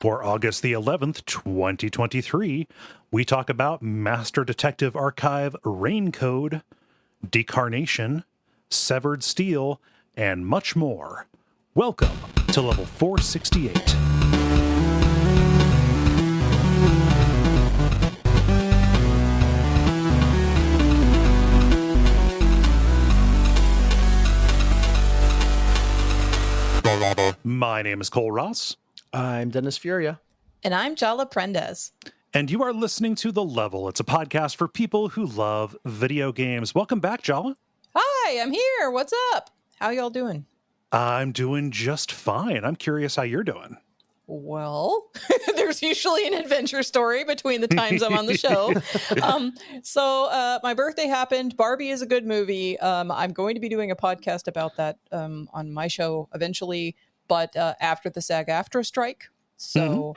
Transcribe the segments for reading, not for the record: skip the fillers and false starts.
For August the 11th, 2023, we talk about Master Detective Archive Rain Code, Decarnation, Severed Steel, and much more. Welcome to Level 468. My name is Cole Ross. I'm Dennis Furia. And I'm Jala Prendez. And you are listening to The Level. It's a podcast for people who love video games. Welcome back, Jala. Hi, I'm here. What's up? How y'all doing? I'm doing just fine. I'm curious how you're doing. Well, there's usually an adventure story between the times I'm on the show. So my birthday happened. Barbie is a good movie. I'm going to be doing a podcast about that on my show eventually, but after the SAG-AFTRA strike. So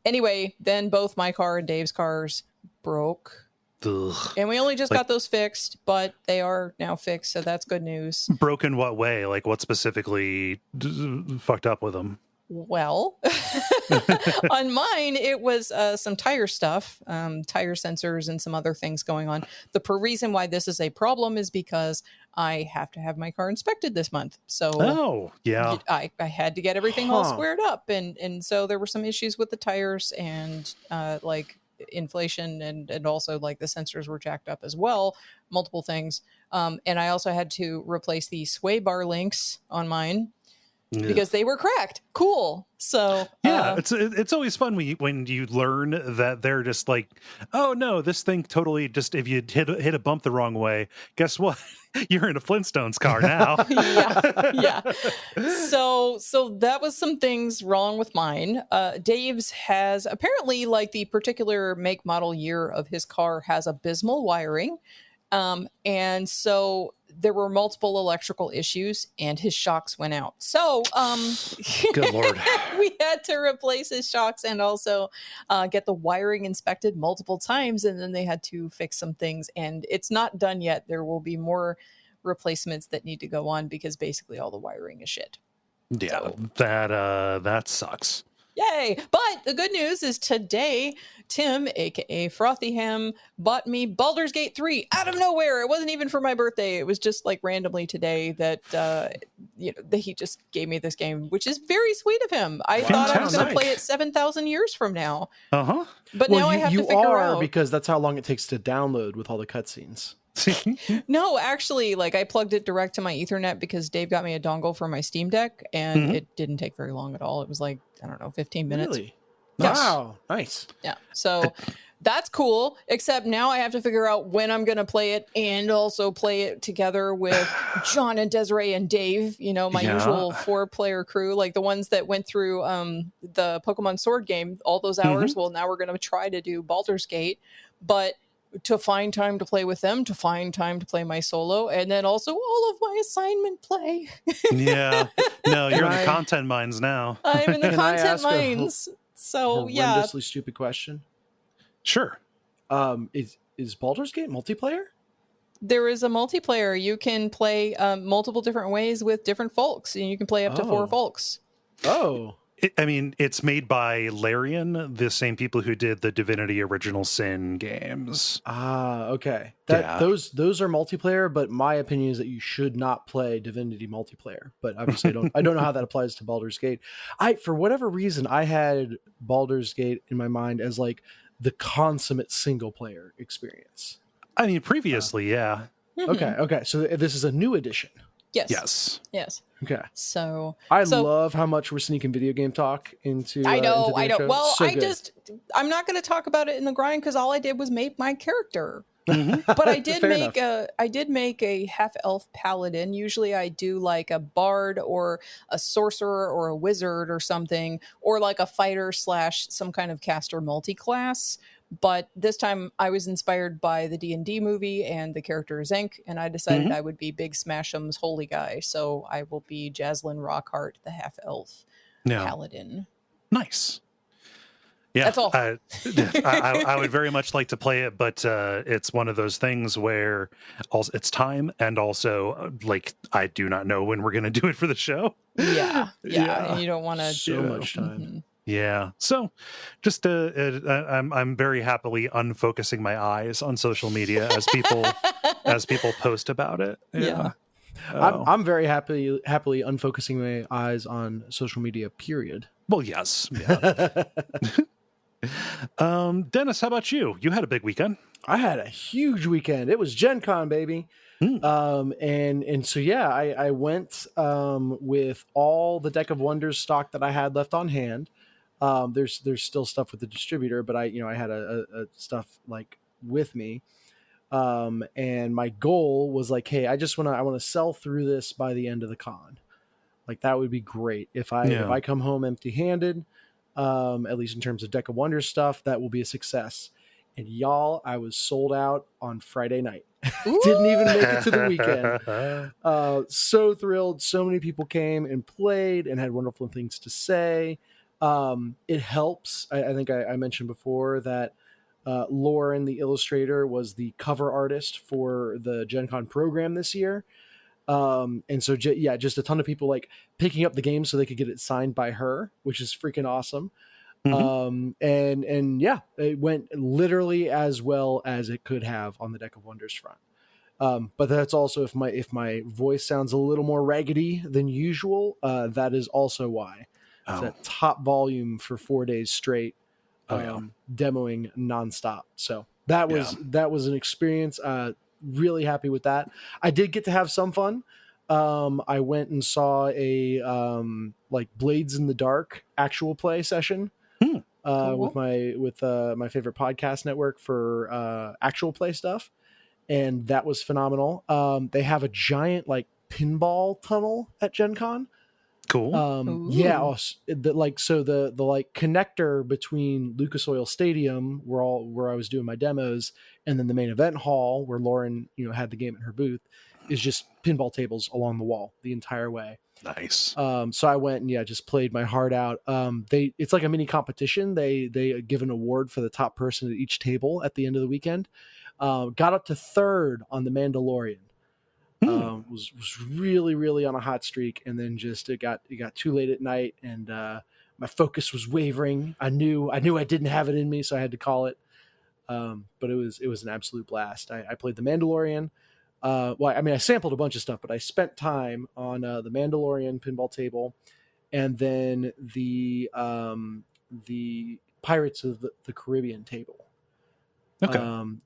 anyway, then both my car and Dave's cars broke. Ugh. And we only just got those fixed, but they are now fixed, so that's good news. Broken what way? Like what specifically fucked up with them? Well, on mine, it was some tire stuff, tire sensors and some other things going on. The reason why this is a problem is because I have to have my car inspected this month. So I had to get everything all squared up. And so there were some issues with the tires and like inflation and also like the sensors were jacked up as well. Multiple things. And I also had to replace the sway bar links on mine. Because they were cracked. Cool. So it's always fun when you learn that they're just like, oh no, this thing totally just, if you hit a bump the wrong way, guess what? You're in a Flintstones car now. yeah. So that was some things wrong with mine. Dave's has apparently, like, the particular make, model, year of his car has abysmal wiring. And so there were multiple electrical issues and his shocks went out. So, good Lord. We had to replace his shocks and also, get the wiring inspected multiple times. And then they had to fix some things and it's not done yet. There will be more replacements that need to go on because basically all the wiring is shit. Yeah, so, that sucks. Yay! But the good news is today, Tim, aka Frothyham, bought me Baldur's Gate 3 out of nowhere. It wasn't even for my birthday. It was just like randomly today that that he just gave me this game, which is very sweet of him. I thought I was going to play it 7,000 years from now. But now I have to figure out, because that's how long it takes to download with all the cutscenes. No, actually, like I plugged it direct to my Ethernet because Dave got me a dongle for my Steam Deck, and it didn't take very long at all. It was like, I don't know, 15 minutes. Really? Yes. Wow, nice. Yeah, so that's cool, except now I have to figure out when I'm going to play it and also play it together with John and Desiree and Dave, my usual 4-player crew, like the ones that went through the Pokemon Sword game, all those hours. Well, now we're going to try to do Baldur's Gate, but to find time to play with them, to find time to play my solo, and then also all of my assignment play. Yeah. No, you're in the content mines now. I'm in the content mines. So, yeah. Horrendously stupid question. Sure. Is Baldur's Gate multiplayer? There is a multiplayer. You can play multiple different ways with different folks, and you can play up to 4 folks. Oh. It's made by Larian, the same people who did the Divinity Original Sin games. Ah, okay. Those are multiplayer, but my opinion is that you should not play Divinity multiplayer. But obviously, I don't know how that applies to Baldur's Gate. For whatever reason, I had Baldur's Gate in my mind as like the consummate single player experience. I mean, previously, yeah. Okay. So this is a new edition. Yes. Okay. So I love how much we're sneaking video game talk into. I know. Well, so I'm not going to talk about it in the grind because all I did was make my character. But I did make a half elf paladin. Usually I do like a bard or a sorcerer or a wizard or something, or like a fighter / some kind of caster multi-class. But this time I was inspired by the D&D movie and the character Zenk, and I decided I would be Big Smasham's holy guy. So I will be Jaslyn Rockhart, the half-elf paladin. Nice. Yeah, that's all. I would very much like to play it, but it's one of those things where also it's time, and also like I do not know when we're going to do it for the show. Yeah, and you don't want to so much time. Yeah. So just I'm very happily unfocusing my eyes on social media as people post about it. Yeah. I'm very happily unfocusing my eyes on social media, period. Well, yes. Yeah. Dennis, how about you? You had a big weekend. I had a huge weekend. It was Gen Con, baby. And so yeah, I went with all the Deck of Wonders stock that I had left on hand. There's still stuff with the distributor, but I had a stuff like with me. And my goal was like, hey, I want to sell through this by the end of the con. Like that would be great if I come home empty handed, at least in terms of Deck of Wonders stuff, that will be a success. And y'all, I was sold out on Friday night. Didn't even make it to the weekend. So thrilled. So many people came and played and had wonderful things to say. It helps. I think I mentioned before that Lauren, the illustrator, was the cover artist for the Gen Con program this year. And so, just a ton of people like picking up the game so they could get it signed by her, which is freaking awesome. And yeah, it went literally as well as it could have on the Deck of Wonders front. But that's also if my voice sounds a little more raggedy than usual, that is also why. It's at top volume for 4 days straight, demoing nonstop. So that was an experience. Really happy with that. I did get to have some fun. I went and saw a like Blades in the Dark actual play session. Cool. with my favorite podcast network for actual play stuff, and that was phenomenal. They have a giant like pinball tunnel at Gen Con. Cool. The like connector between Lucas Oil Stadium, where I was doing my demos, and then the main event hall where Lauren had the game at her booth, is just pinball tables along the wall the entire way. Nice. So I went and just played my heart out. It's like a mini competition. They give an award for the top person at each table at the end of the weekend. Got up to third on the Mandalorian. Was really, really on a hot streak, and then just it got too late at night, and my focus was wavering. I knew I didn't have it in me, so I had to call it. But it was an absolute blast. I played the Mandalorian. I sampled a bunch of stuff, but I spent time on the Mandalorian pinball table, and then the Pirates of the Caribbean table. Okay.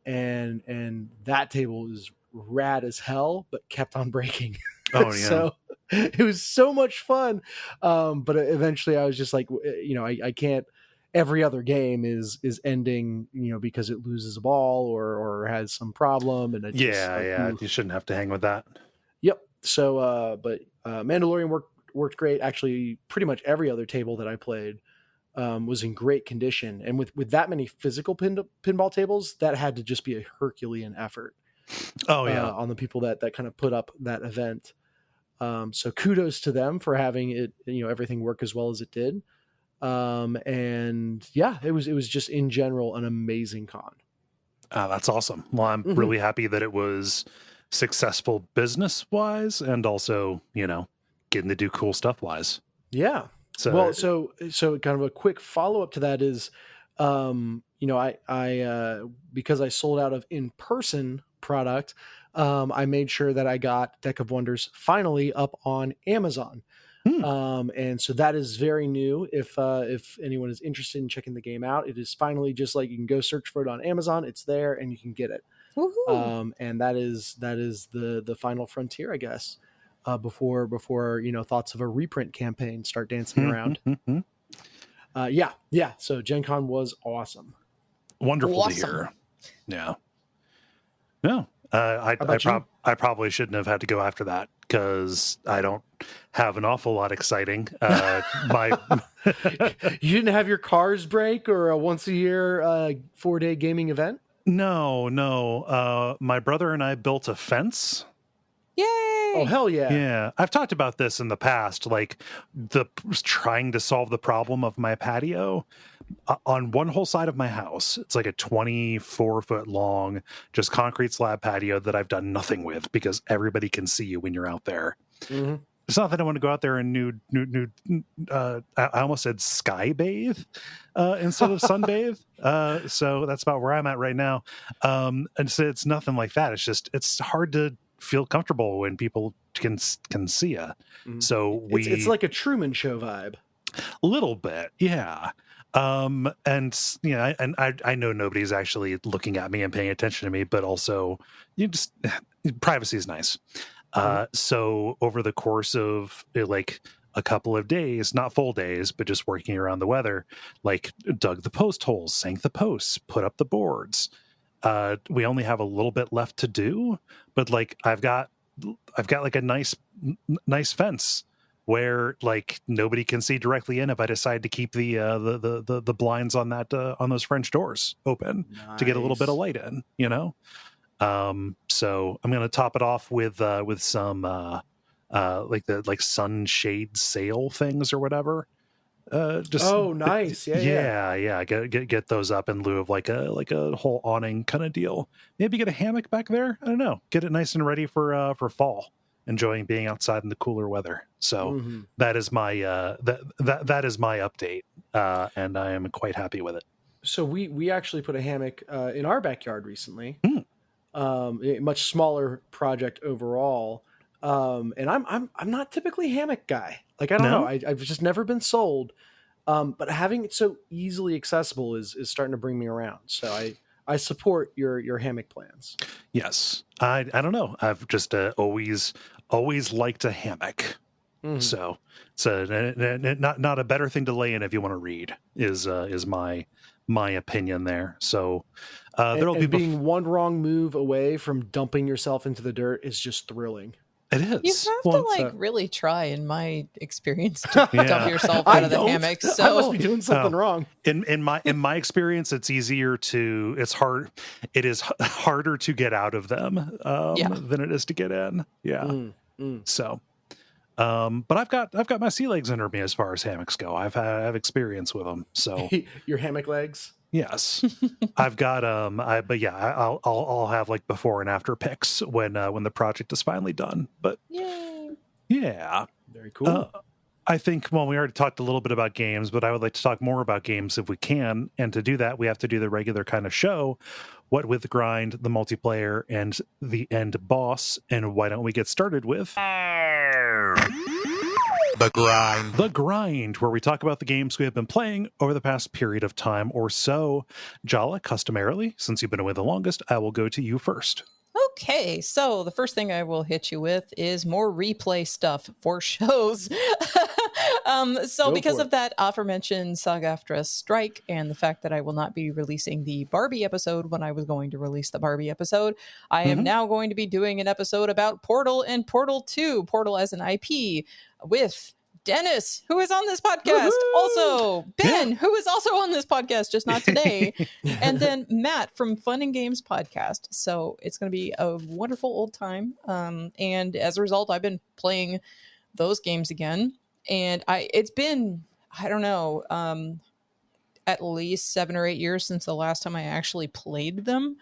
And that table is rad as hell, but kept on breaking. Oh yeah. So it was so much fun. But eventually I was just like, I can't. Every other game is ending, because it loses a ball or has some problem, and you shouldn't have to hang with that. Yep. So, but Mandalorian worked great. Actually, pretty much every other table that I played was in great condition, and with that many physical pinball tables, that had to just be a Herculean effort. Oh yeah, on the people that kind of put up that event. So kudos to them for having it, everything work as well as it did. And yeah, it was just in general an amazing con. That's awesome. Well, I'm really happy that it was successful business wise, and also, getting to do cool stuff wise. Yeah. So kind of a quick follow up to that is, I because I sold out of in-person product, I made sure that I got Deck of Wonders finally up on Amazon. And so that is very new. If anyone is interested in checking the game out, it is finally just like you can go search for it on Amazon. It's there and you can get it. And that is the final frontier, I guess, before thoughts of a reprint campaign start dancing around. Yeah. So Gen Con was awesome. Wonderful to hear. Yeah. No, I probably shouldn't have had to go after that, because I don't have an awful lot exciting. You didn't have your cars break or a once a year 4-day gaming event? No. My brother and I built a fence. Yay! Oh, hell yeah. Yeah. I've talked about this in the past, like trying to solve the problem of my patio. On one whole side of my house, it's like a 24-foot long, just concrete slab patio that I've done nothing with, because everybody can see you when you're out there. it's not that I want to go out there and I almost said sky bathe instead of sunbathe. So that's about where I'm at right now. And so it's nothing like that. It's just, it's hard to feel comfortable when people can see you. Mm. So it's like a Truman Show vibe. A little bit, yeah. And you know, and I know nobody's actually looking at me and paying attention to me, but also privacy is nice. So over the course of like a couple of days, not full days, but just working around the weather, like dug the post holes, sank the posts, put up the boards. We only have a little bit left to do, but like I've got like a nice fence where like nobody can see directly in if I decide to keep the blinds on that on those French doors open to get a little bit of light in, you know. So I'm gonna top it off with some like sunshade sail things or whatever. Just nice, yeah. Get those up in lieu of like a whole awning kind of deal. Maybe get a hammock back there. I don't know. Get it nice and ready for fall. Enjoying being outside in the cooler weather. So that is my that is my update, and I am quite happy with it. So we actually put a hammock in our backyard recently. A much smaller project overall, and I'm not typically a hammock guy. Like I don't know, I've just never been sold. But having it so easily accessible is starting to bring me around. So I support your hammock plans. Yes, I don't know. I've just always liked a hammock. So it's not a better thing to lay in if you want to read is my opinion there. So there'll be being one wrong move away from dumping yourself into the dirt is just thrilling. It is. You have to really try, in my experience, to dump yourself out of the hammock. So I must be doing something wrong. In my experience, it's easier to. It is harder to get out of them than it is to get in. Yeah. So, but I've got my sea legs under me as far as hammocks go. I've experience with them. So your hammock legs. Yes, I've got I'll have like before and after pics when the project is finally done. But yay. Yeah, very cool. I think we already talked a little bit about games, but I would like to talk more about games if we can. And to do that, we have to do the regular kind of show: what with the grind, the multiplayer, and the end boss. And why don't we get started with The Grind, where we talk about the games we have been playing over the past period of time or so. Jala, customarily, since you've been away the longest, I will go to you first. Okay, so the first thing I will hit you with is more replay stuff for shows. Because of that aforementioned SAG-AFTRA strike and the fact that I will not be releasing the Barbie episode when I was going to release the Barbie episode, I am now going to be doing an episode about Portal and Portal 2, Portal as an IP, with Dennis, who is on this podcast. Woo-hoo! Also, Ben, who is also on this podcast, just not today. And then Matt from Fun and Games Podcast. So it's going to be a wonderful old time. And as a result, I've been playing those games again. And it's been, I don't know, at least 7 or 8 years since the last time I actually played them.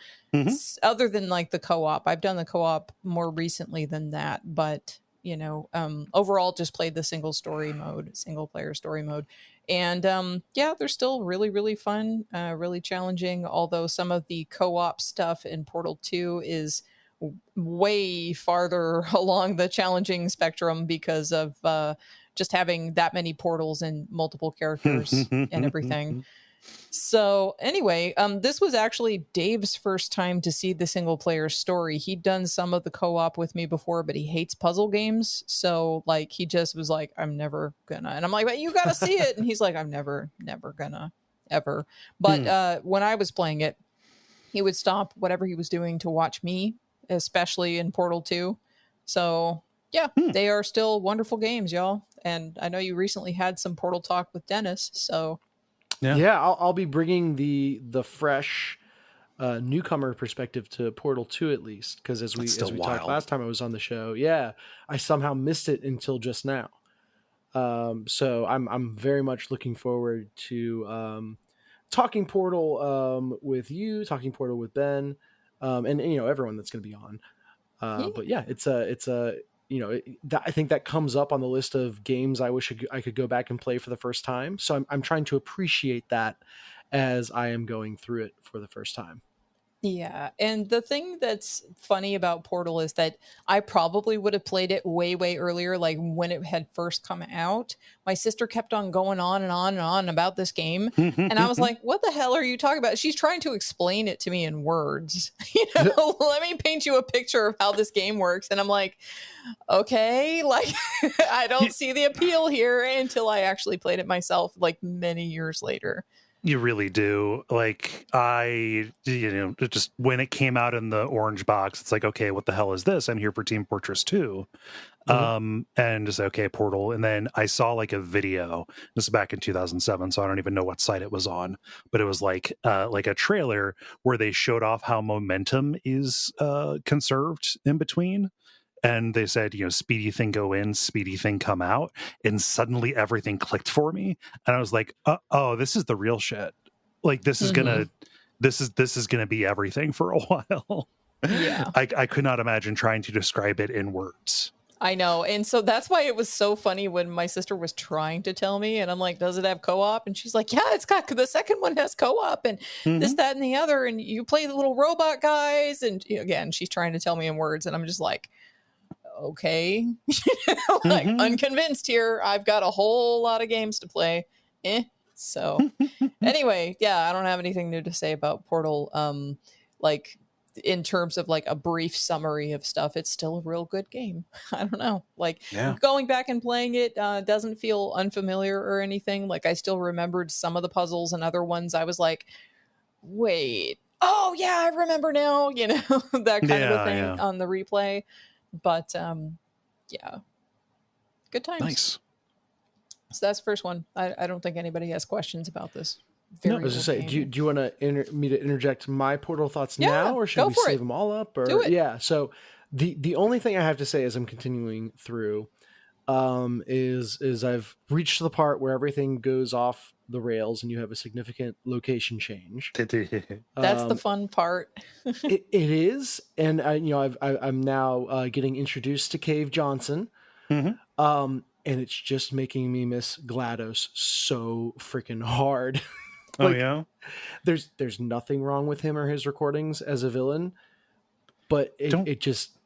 Other than like the co-op. I've done the co-op more recently than that, but overall just played the single player story mode. And they're still really, really fun, really challenging. Although some of the co-op stuff in Portal 2 is way farther along the challenging spectrum because of just having that many portals and multiple characters and everything. So anyway, this was actually Dave's first time to see the single player story. He'd done some of the co-op with me before, but he hates puzzle games. So like, he just was like, I'm never gonna, and I'm like, but you gotta see it. And he's like, I'm never gonna ever. But when I was playing it, he would stop whatever he was doing to watch me, especially in Portal 2. So yeah, they are still wonderful games, y'all. And I know you recently had some Portal talk with Dennis, so yeah, I'll be bringing the fresh newcomer perspective to Portal 2 at least, because as we talked last time I was on the show, I somehow missed it until just now. So I'm very much looking forward to talking Portal with you, talking Portal with Ben, and everyone that's going to be on. But yeah, it's a I think that comes up on the list of games I wish I could go back and play for the first time. So I'm trying to appreciate that as I am going through it for the first time. Yeah, and the thing that's funny about Portal is that I probably would have played it way, way earlier, like when it had first come out. My sister kept on going on and on and on about this game, and I was like, what the hell are you talking about? She's trying to explain it to me in words. Let me paint you a picture of how this game works. And I'm like, okay, like I don't see the appeal here until I actually played it myself, like many years later. You really do. Like, just when it came out in the orange box, it's like, okay, what the hell is this? I'm here for Team Fortress 2. And just, okay, Portal. And then I saw like a video. This is back in 2007, so I don't even know what site it was on. But it was like a trailer where they showed off how momentum is conserved in between. And they said, speedy thing go in, speedy thing come out. And suddenly everything clicked for me. And I was like, oh, this is the real shit. Like, this is this is gonna be everything for a while. Yeah. I could not imagine trying to describe it in words. I know. And so that's why it was so funny when my sister was trying to tell me, and I'm like, does it have co-op? And she's like, yeah, it's got, the second one has co-op and this, that, and the other. And you play the little robot guys. And again, she's trying to tell me in words. And I'm just like, okay, like unconvinced here. I've got a whole lot of games to play. So anyway, yeah, I don't have anything new to say about Portal. Like in terms of like a brief summary of stuff, it's still a real good game. I don't know, like going back and playing it doesn't feel unfamiliar or anything. Like I still remembered some of the puzzles, and other ones I was like, wait, oh yeah, I remember now, that kind of a thing on the replay. But yeah, good times. Nice. So that's the first one. I don't think anybody has questions about this. No, I was just say, do you want me to interject my Portal thoughts now, or should we save them all up? Or do it. Yeah. So the only thing I have to say as I'm continuing through is I've reached the part where everything goes off the rails and you have a significant location change. That's the fun part. it is, and I'm now getting introduced to Cave Johnson, and it's just making me miss GLaDOS so freaking hard. There's nothing wrong with him or his recordings as a villain, but it just.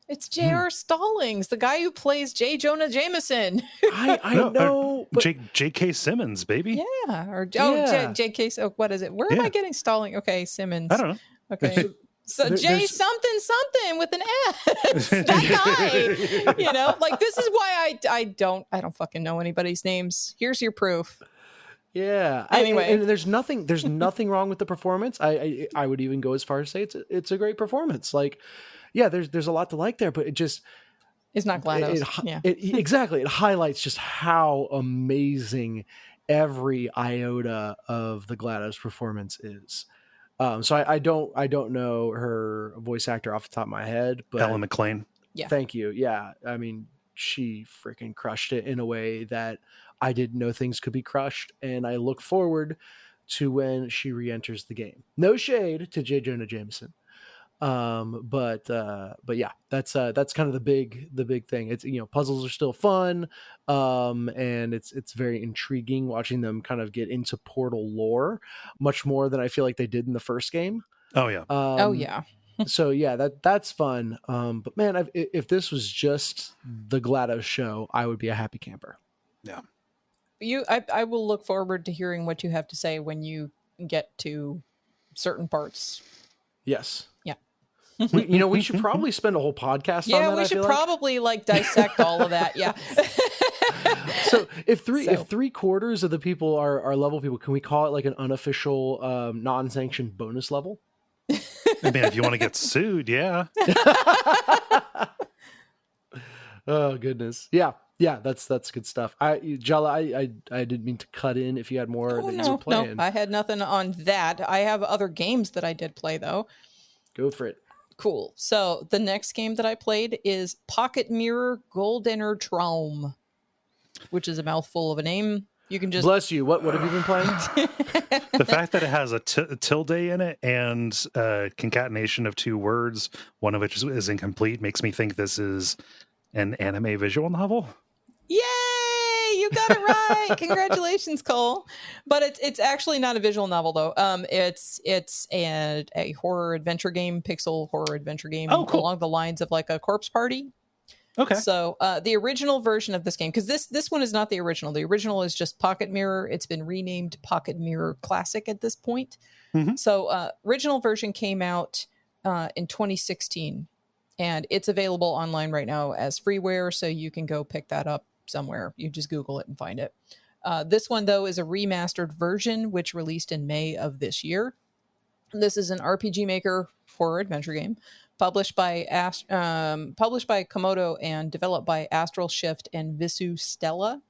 It's J.R. Stallings, the guy who plays J. Jonah Jameson. I know. But... J.K. Simmons, baby. Yeah. Or J.K. So what is it? Where am I getting Stallings? Okay, Simmons. I don't know. Okay. So J something with an S. That guy. Like this is why I don't fucking know anybody's names. Here's your proof. Yeah. Anyway, and there's nothing wrong with the performance. I would even go as far as say it's a great performance. Like, yeah, there's a lot to like there, but it just it's not GLaDOS. Exactly. It highlights just how amazing every iota of the GLaDOS performance is. So I don't know her voice actor off the top of my head, but Ellen McLean. Yeah. Thank you. Yeah. I mean, she freaking crushed it in a way that I didn't know things could be crushed, and I look forward to when she re-enters the game. No shade to J. Jonah Jameson. But yeah, that's kind of the big thing. It's, puzzles are still fun. And it's very intriguing watching them kind of get into Portal lore much more than I feel like they did in the first game. Oh yeah. So yeah, that's fun. But man, if this was just the GLaDOS show, I would be a happy camper. Yeah. I will look forward to hearing what you have to say when you get to certain parts. Yes. Yeah. We should probably spend a whole podcast on that. Yeah, we should probably dissect all of that. Yeah. So if three quarters of the people are level people, can we call it like an unofficial non-sanctioned bonus level? I mean, if you want to get sued, yeah. Oh goodness. Yeah, that's good stuff. Jala, I didn't mean to cut in if you had more that you were playing. No, I had nothing on that. I have other games that I did play though. Go for it. Cool. So the next game that I played is Pocket Mirror GoldenerTraum, which is a mouthful of a name. You can just bless you. What have you been playing? The fact that it has a tilde in it and concatenation of two words, one of which is incomplete, makes me think this is an anime visual novel. Yay! You got it right. Congratulations, Kole. But it's actually not a visual novel though. It's a horror adventure game, pixel horror adventure game along the lines of like a Corpse Party. Okay. So the original version of this game, because this one is not the original. The original is just Pocket Mirror. It's been renamed Pocket Mirror Classic at this point. Mm-hmm. So original version came out in 2016, and it's available online right now as freeware. So you can go pick that up somewhere. You just Google it and find it. This one though is a remastered version, which released in May of this year. This is an RPG Maker horror adventure game. Published by Komodo and developed by Astral Shift and Visu Stella.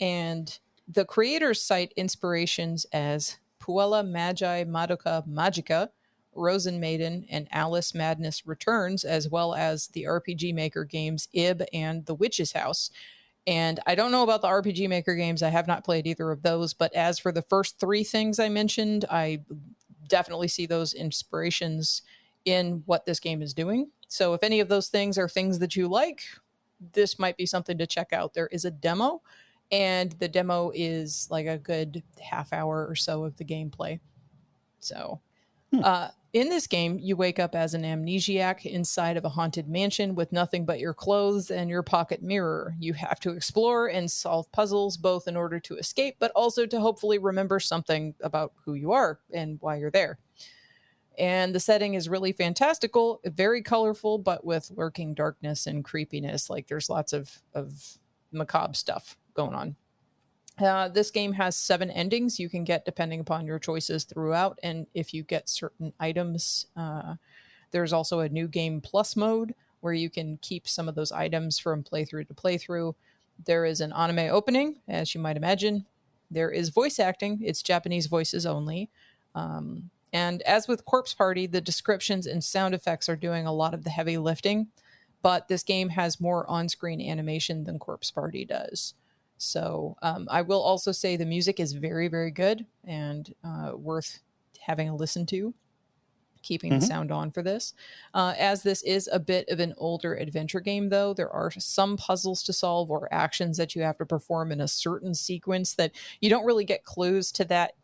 And the creators cite inspirations as Puella Magi Madoka Magica, Rosen Maiden, and Alice Madness Returns, as well as the RPG Maker games Ib and The Witch's House. And I don't know about the RPG Maker games. I have not played either of those. But as for the first three things I mentioned, I definitely see those inspirations in what this game is doing. So if any of those things are things that you like, this might be something to check out. There is a demo, and the demo is like a good half hour or so of the gameplay. So in this game, you wake up as an amnesiac inside of a haunted mansion with nothing but your clothes and your pocket mirror. You have to explore and solve puzzles, both in order to escape, but also to hopefully remember something about who you are and why you're there. And the setting is really fantastical, very colorful, but with lurking darkness and creepiness. Like there's lots of macabre stuff going on. This game has 7 endings you can get depending upon your choices throughout. And if you get certain items, there's also a new game plus mode where you can keep some of those items from playthrough to playthrough. There is an anime opening, as you might imagine. There is voice acting. It's Japanese voices only. And as with Corpse Party, the descriptions and sound effects are doing a lot of the heavy lifting, but this game has more on-screen animation than Corpse Party does. So I will also say the music is very, very good and worth having a listen to, keeping the sound on for this. As this is a bit of an older adventure game, though, there are some puzzles to solve or actions that you have to perform in a certain sequence that you don't really get clues to that.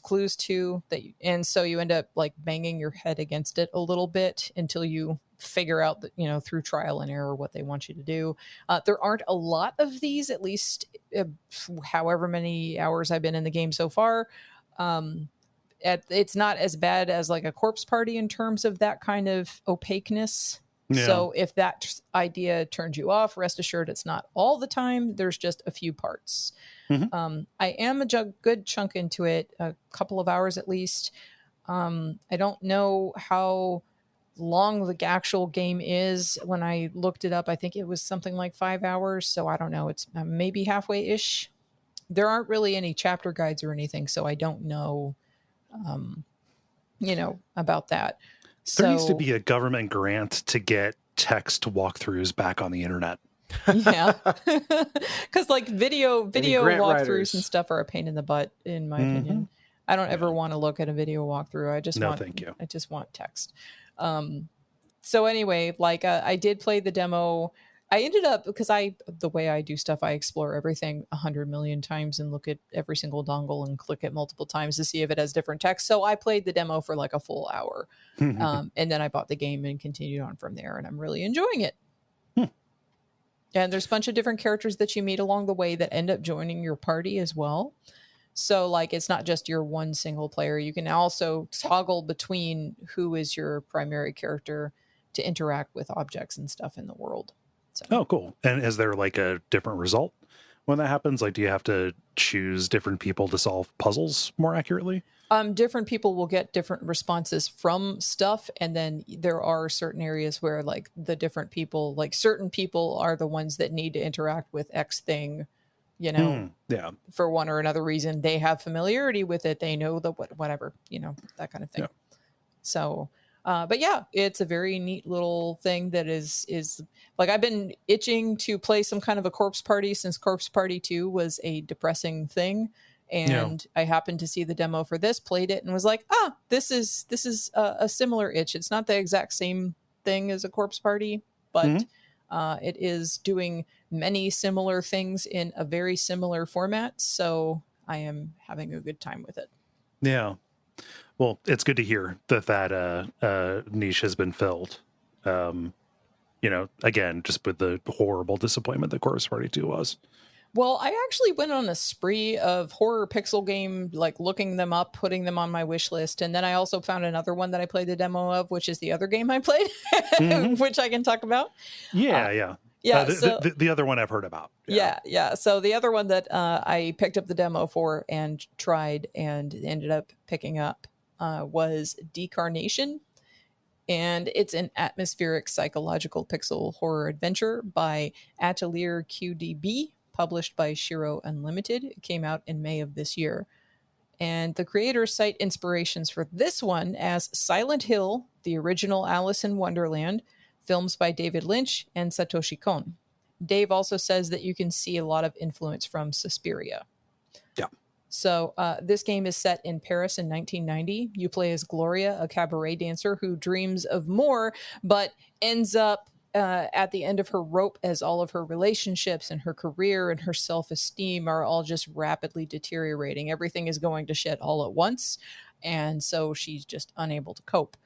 Clues to that, and so you end up like banging your head against it a little bit until you figure out that through trial and error what they want you to do. There aren't a lot of these, at least however many hours I've been in the game so far. It's not as bad as like a Corpse Party in terms of that kind of opaqueness. Yeah. So if that idea turns you off, rest assured it's not all the time. There's just a few parts. Mm-hmm. I am a good chunk into it, a couple of hours at least. I don't know how long the actual game is. When I looked it up, I think it was something like 5 hours. So I don't know. It's maybe halfway-ish. There aren't really any chapter guides or anything, so I don't know, about that. There needs to be a government grant to get text walkthroughs back on the internet. Yeah, because like video walkthroughs and stuff are a pain in the butt, in my opinion. I don't ever want to look at a video walkthrough. I just thank you. I just want text. So anyway, like I did play the demo. I ended up, because the way I do stuff, I explore everything 100 million times and look at every single dongle and click it multiple times to see if it has different text. So I played the demo for like a full hour, and then I bought the game and continued on from there, and I'm really enjoying it. And there's a bunch of different characters that you meet along the way that end up joining your party as well. So like, it's not just your one single player. You can also toggle between who is your primary character to interact with objects and stuff in the world. So. Oh, cool. And is there like a different result when that happens? Like, do you have to choose different people to solve puzzles more accurately? Different people will get different responses from stuff. And then there are certain areas where like the different people, like certain people are the ones that need to interact with X thing, for one or another reason. They have familiarity with it. They know the whatever, that kind of thing. Yeah. So, but yeah, it's a very neat little thing that is like, I've been itching to play some kind of a Corpse Party since Corpse Party 2 was a depressing thing. And I happened to see the demo for this, played it, and was like, this is a similar itch. It's not the exact same thing as a Corpse Party, but It is doing many similar things in a very similar format, so I am having a good time with it. Yeah. Well, it's good to hear that niche has been filled. Again, just with the horrible disappointment that Chorus Party 2 was. Well, I actually went on a spree of horror pixel game, like looking them up, putting them on my wish list. And then I also found another one that I played the demo of, which is the other game I played, which I can talk about. Yeah. The other one I've heard about. Yeah. So the other one that I picked up the demo for and tried and ended up picking up was Decarnation. And it's an atmospheric psychological pixel horror adventure by Atelier QDB, published by Shiro Unlimited. It came out in May of this year. And the creators cite inspirations for this one as Silent Hill, the original Alice in Wonderland, films by David Lynch and Satoshi Kon. Dave also says that you can see a lot of influence from Suspiria. Yeah. So this game is set in Paris in 1990. You play as Gloria, a cabaret dancer who dreams of more, but ends up at the end of her rope as all of her relationships and her career and her self-esteem are all just rapidly deteriorating. Everything is going to shit all at once, and so she's just unable to cope.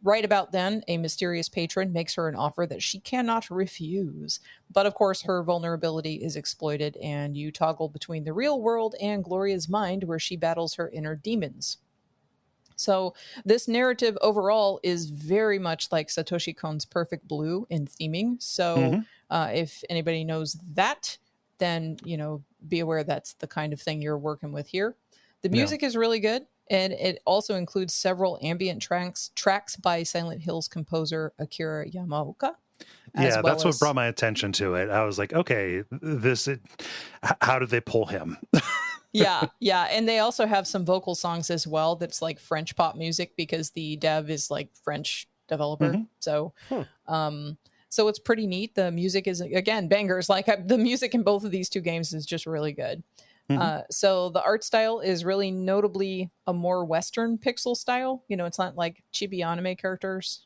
Right about then, a mysterious patron makes her an offer that she cannot refuse. But of course, her vulnerability is exploited, and you toggle between the real world and Gloria's mind, where she battles her inner demons. So this narrative overall is very much like Satoshi Kon's Perfect Blue in theming. So if anybody knows that, then, be aware that's the kind of thing you're working with here. The music is really good. And it also includes several ambient tracks by Silent Hill's composer Akira Yamaoka. Yeah, that's what brought my attention to it. I was like, okay, how did they pull him? Yeah. And they also have some vocal songs as well that's like French pop music because the dev is like French developer. So it's pretty neat. The music is, again, bangers. Like the music in both of these two games is just really good. So the art style is really notably a more Western pixel style. It's not like chibi anime characters.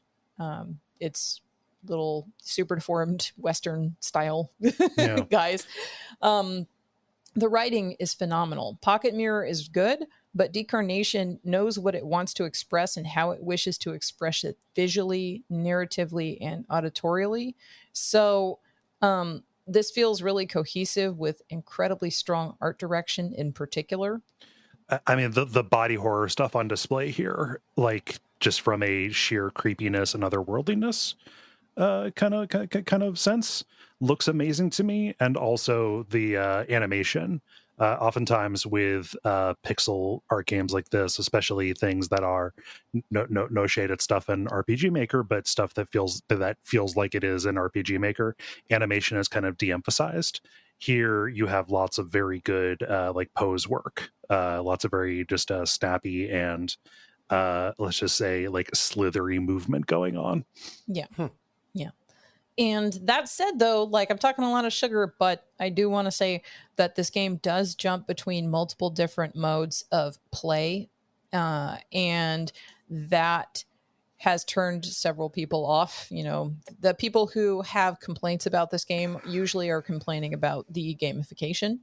It's little super deformed Western style guys. The writing is phenomenal. Pocket Mirror is good, but Decarnation knows what it wants to express and how it wishes to express it visually, narratively, and auditorially. So, this feels really cohesive with incredibly strong art direction in particular. I mean, the body horror stuff on display here, like just from a sheer creepiness and otherworldliness kind of sense, looks amazing to me. And also the animation. Oftentimes with pixel art games like this, especially things that are no shaded stuff in RPG Maker, but stuff that feels like it is in RPG Maker, animation is kind of de-emphasized. Here you have lots of very good like pose work, lots of very just snappy and let's just say like slithery movement going on. Yeah. And that said, though, like I'm talking a lot of sugar, but I do want to say that this game does jump between multiple different modes of play. And that has turned several people off. The people who have complaints about this game usually are complaining about the gamification.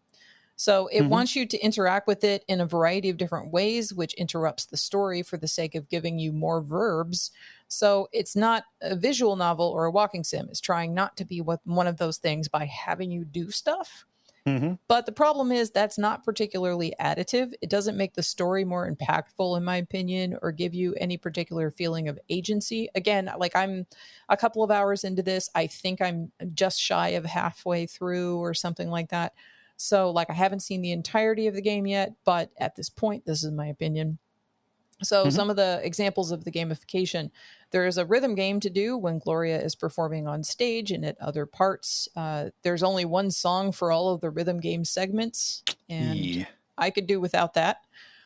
So it wants you to interact with it in a variety of different ways, which interrupts the story for the sake of giving you more verbs. So it's not a visual novel or a walking sim. It's trying not to be one of those things by having you do stuff. But the problem is that's not particularly additive. It doesn't make the story more impactful, in my opinion, or give you any particular feeling of agency. Again, like I'm a couple of hours into this. I think I'm just shy of halfway through or something like that. So like I haven't seen the entirety of the game yet, but at this point, this is my opinion. So some of the examples of the gamification, there is a rhythm game to do when Gloria is performing on stage, and at other parts, there's only one song for all of the rhythm game segments, and I could do without that.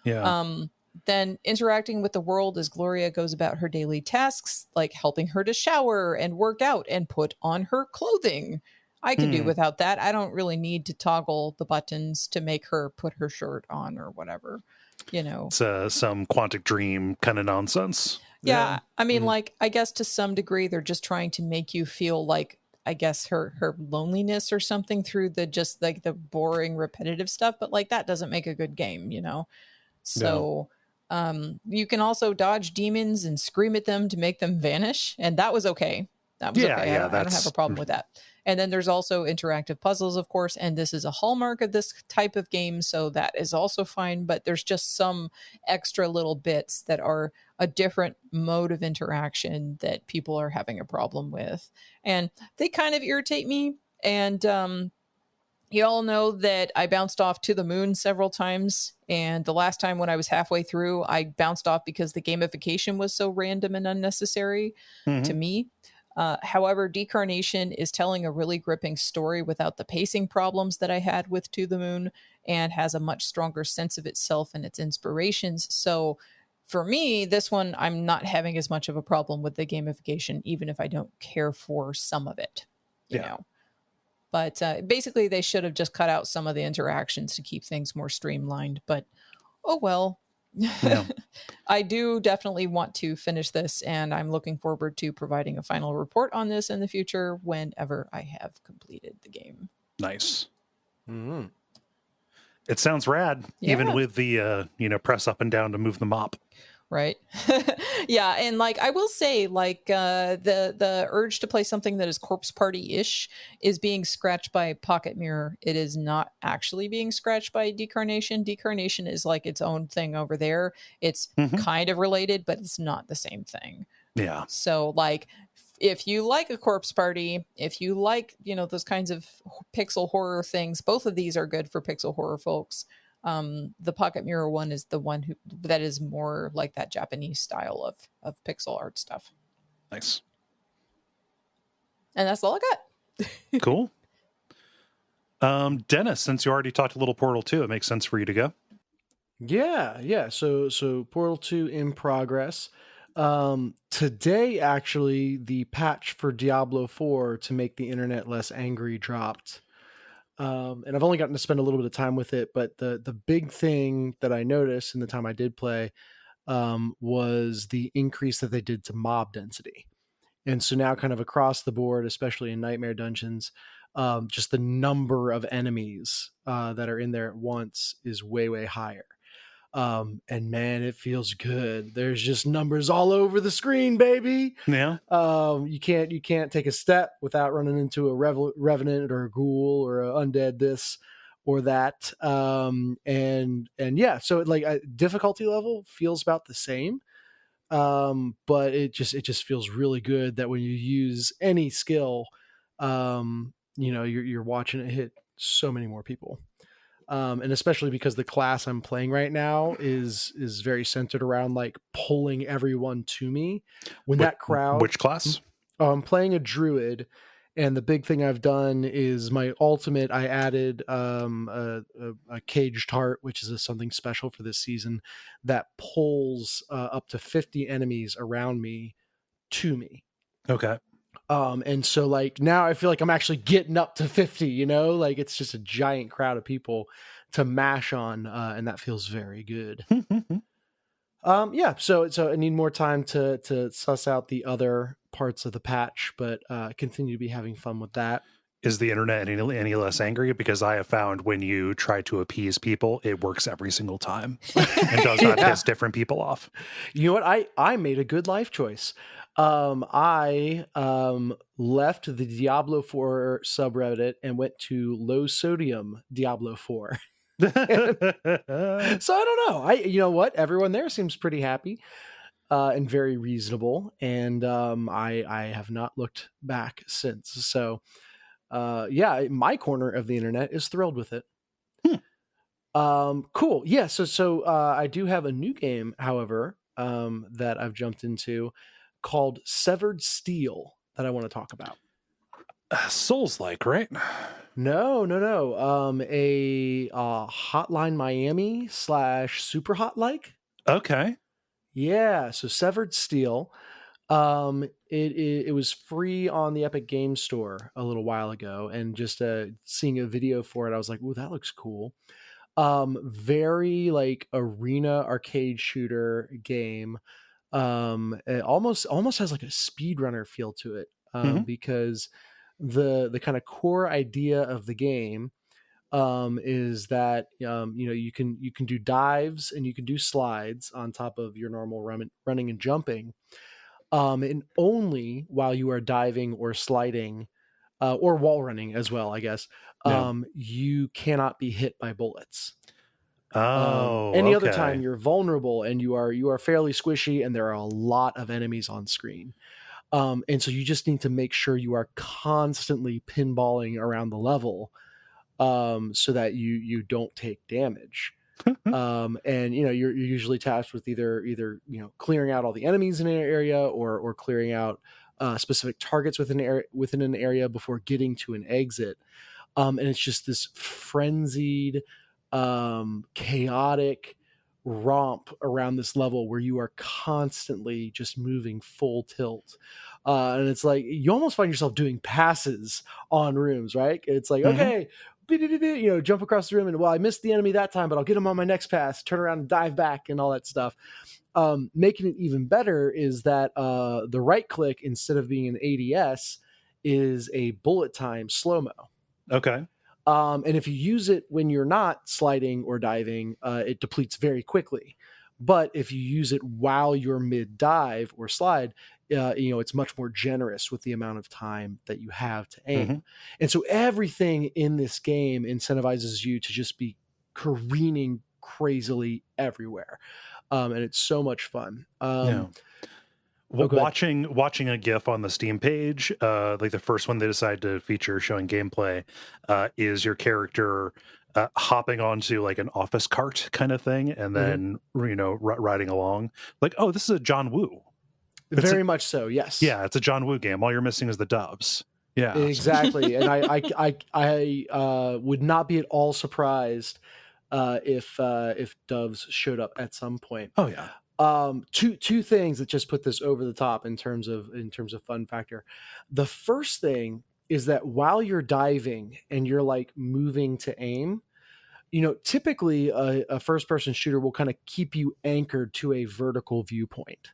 Then interacting with the world as Gloria goes about her daily tasks, like helping her to shower and work out and put on her clothing. I can do without that. I don't really need to toggle the buttons to make her put her shirt on or whatever. It's some Quantic Dream kind of nonsense. Yeah. I mean, like, I guess to some degree, they're just trying to make you feel like I guess her loneliness or something through the just like the boring repetitive stuff, but like that doesn't make a good game, you know. So you can also dodge demons and scream at them to make them vanish, and that was okay. That was okay. I don't have a problem with that. And then there's also interactive puzzles, of course, and this is a hallmark of this type of game, so that is also fine. But there's just some extra little bits that are a different mode of interaction that people are having a problem with, and they kind of irritate me. And you all know that I bounced off To the Moon several times. And the last time when I was halfway through, I bounced off because the gamification was so random and unnecessary to me. However, Decarnation is telling a really gripping story without the pacing problems that I had with To the Moon, and has a much stronger sense of itself and its inspirations. So for me, this one, I'm not having as much of a problem with the gamification, even if I don't care for some of it, you know. But basically, they should have just cut out some of the interactions to keep things more streamlined. But oh well. Yeah. I do definitely want to finish this, and I'm looking forward to providing a final report on this in the future whenever I have completed the game. Nice. Mm-hmm. It sounds rad, even with the press up and down to move the mop. Right. Yeah, and like I will say, like the urge to play something that is Corpse Party-ish is being scratched by Pocket Mirror. It is not actually being scratched by Decarnation. Decarnation is like its own thing over there. It's kind of related, but it's not the same thing. Yeah. So like if you like a Corpse Party, if you like, those kinds of pixel horror things, both of these are good for pixel horror folks. The Pocket Mirror one is the one that is more like that Japanese style of pixel art stuff. Nice. And that's all I got. Cool. Dennis, since you already talked a little Portal 2, it makes sense for you to go. Yeah. So Portal 2 in progress. Today, actually, the patch for Diablo 4 to make the internet less angry dropped. And I've only gotten to spend a little bit of time with it, but the big thing that I noticed in the time I did play was the increase that they did to mob density. And so now kind of across the board, especially in Nightmare Dungeons, just the number of enemies that are in there at once is way, way higher. And man, it feels good. There's just numbers all over the screen, baby. Yeah. You can't take a step without running into a revenant or a ghoul or a undead this or that. And yeah, so like difficulty level feels about the same. But it just feels really good that when you use any skill, you're watching it hit so many more people. And especially because the class I'm playing right now is very centered around like pulling everyone to me. That crowd. Which class? I'm playing a druid, and the big thing I've done is my ultimate. I added a caged heart, which is something special for this season that pulls up to 50 enemies around me to me. Okay. And so like now I feel like I'm actually getting up to 50, like it's just a giant crowd of people to mash on. And that feels very good. Yeah. So I need more time to suss out the other parts of the patch, but continue to be having fun with that. Is the internet any less angry? Because I have found when you try to appease people, it works every single time and does not piss different people off. You know what? I made a good life choice. I left the Diablo 4 subreddit and went to low sodium Diablo 4. So I don't know. You know what? Everyone there seems pretty happy and very reasonable. And I have not looked back since. So yeah, my corner of the internet is thrilled with it. Cool. Yeah. So I do have a new game, however, that I've jumped into called Severed Steel that I want to talk about. Souls-like, right? No. A Hotline Miami / Super Hot like. Okay. Yeah. So Severed Steel. It was free on the Epic Games Store a little while ago, and just seeing a video for it, I was like, "Ooh, that looks cool." Very like arena arcade shooter game. It almost has like a speedrunner feel to it, because the kind of core idea of the game is that you can do dives and you can do slides on top of your normal running and jumping, and only while you are diving or sliding or wall running as well, I guess, you cannot be hit by bullets. Any other time you're vulnerable and you are fairly squishy, and there are a lot of enemies on screen. And so you just need to make sure you are constantly pinballing around the level, so that you don't take damage. And you're usually tasked with either clearing out all the enemies in an area or clearing out specific targets within an area before getting to an exit. And it's just this frenzied, chaotic romp around this level where you are constantly just moving full tilt. And it's like you almost find yourself doing passes on rooms, right? It's like, okay, jump across the room, and I missed the enemy that time, but I'll get him on my next pass, turn around and dive back and all that stuff. Making it even better is that the right click, instead of being an ADS, is a bullet time slow-mo. Okay. And if you use it when you're not sliding or diving, it depletes very quickly. But if you use it while you're mid dive or slide, it's much more generous with the amount of time that you have to aim. Mm-hmm. And so everything in this game incentivizes you to just be careening crazily everywhere. And it's so much fun. Watching a GIF on the Steam page, like the first one they decided to feature showing gameplay, is your character hopping onto like an office cart kind of thing, and then riding along. Like, oh, this is a John Woo. Very much so. Yes. Yeah, it's a John Woo game. All you're missing is the doves. Yeah, exactly. And I would not be at all surprised if doves showed up at some point. Oh yeah. Two things that just put this over the top in terms of fun factor. The first thing is that while you're diving and you're like moving to aim, typically a first person shooter will kind of keep you anchored to a vertical viewpoint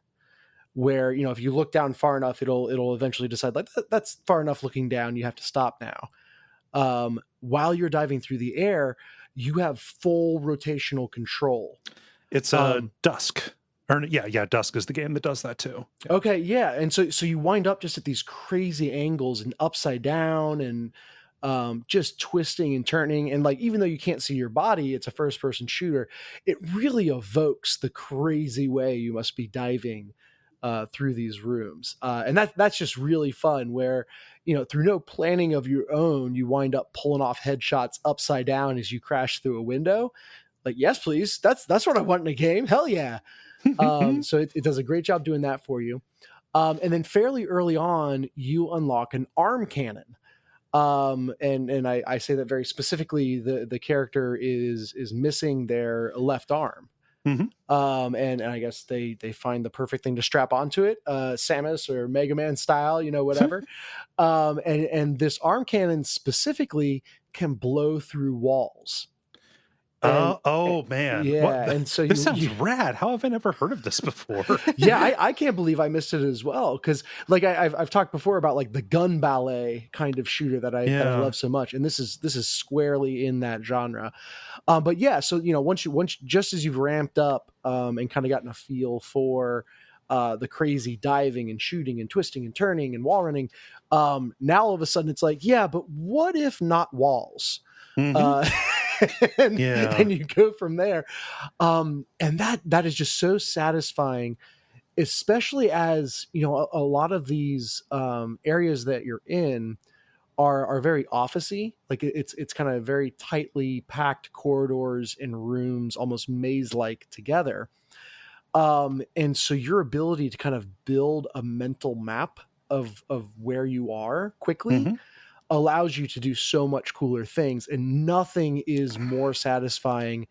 where, if you look down far enough, it'll eventually decide like that's far enough looking down. You have to stop now. While you're diving through the air, you have full rotational control. It's Dusk. Dusk is the game that does that too. Yeah. Okay, yeah, and so you wind up just at these crazy angles and upside down and just twisting and turning, and like even though you can't see your body, it's a first-person shooter. It really evokes the crazy way you must be diving through these rooms, and that's just really fun. Where through no planning of your own, you wind up pulling off headshots upside down as you crash through a window. Like, yes, please, that's what I want in a game. Hell yeah. So it does a great job doing that for you. And then fairly early on, you unlock an arm cannon. And I say that very specifically. The character is missing their left arm. Mm-hmm. And I guess they find the perfect thing to strap onto it, Samus or Mega Man style, whatever. And this arm cannon specifically can blow through walls. Man! Yeah, and so this sounds rad. How have I never heard of this before? Yeah, I can't believe I missed it as well, because like I've talked before about like the gun ballet kind of shooter that I love so much, and this is squarely in that genre. But yeah, so once just as you've ramped up and kind of gotten a feel for the crazy diving and shooting and twisting and turning and wall running, now all of a sudden it's like, yeah, but what if not walls? Mm-hmm. And you go from there, and that is just so satisfying, especially as a lot of these areas that you're in are very officey. Like it's kind of very tightly packed corridors and rooms, almost maze-like together. And so your ability to kind of build a mental map of where you are quickly allows you to do so much cooler things, and nothing is more satisfying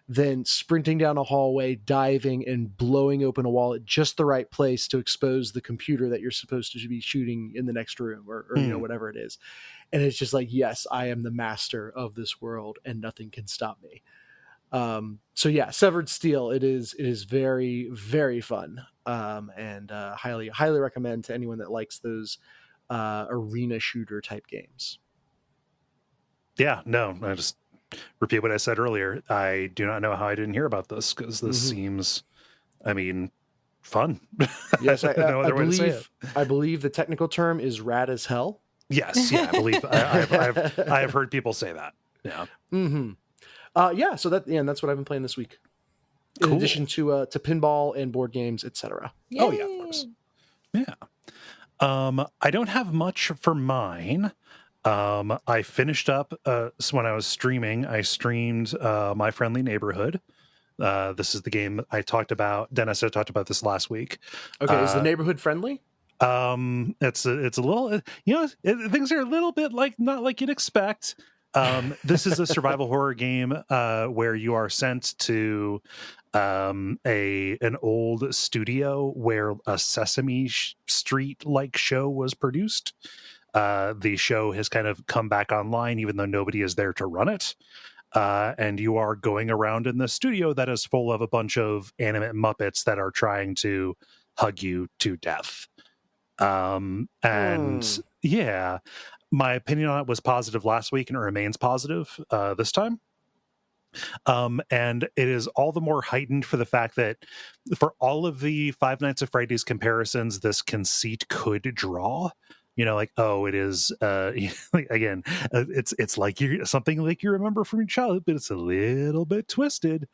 than sprinting down a hallway, diving, and blowing open a wall at just the right place to expose the computer that you're supposed to be shooting in the next room, or whatever it is. And it's just like, yes, I am the master of this world, and nothing can stop me. So yeah, Severed Steel. It is very, very fun, and highly recommend to anyone that likes those arena shooter type games. Yeah, no, I just repeat what I said earlier. I do not know how I didn't hear about this, because this seems, I mean, fun. Yes, No other way to say it. I believe the technical term is rad as hell. Yes, yeah, I believe I have heard people say that. Yeah. Yeah, so that's what I've been playing this week. Cool. In addition to pinball and board games, etc. Oh yeah, of course. Yeah. I don't have much for mine. I finished up so when I was streaming, I streamed My Friendly Neighborhood. This is the game I talked about. Dennis, I talked about this last week. Okay, is the neighborhood friendly? It's a little, things are a little bit not like you'd expect. This is a survival horror game where you are sent to an old studio where a Sesame Street like show was produced. The show has kind of come back online, even though nobody is there to run it. And you are going around in the studio that is full of a bunch of animate Muppets that are trying to hug you to death. Yeah, my opinion on it was positive last week, and it remains positive this time. And it is all the more heightened for the fact that for all of the Five Nights at Freddy's comparisons this conceit could draw, like, oh, it is again, it's like something like you remember from your childhood, but it's a little bit twisted.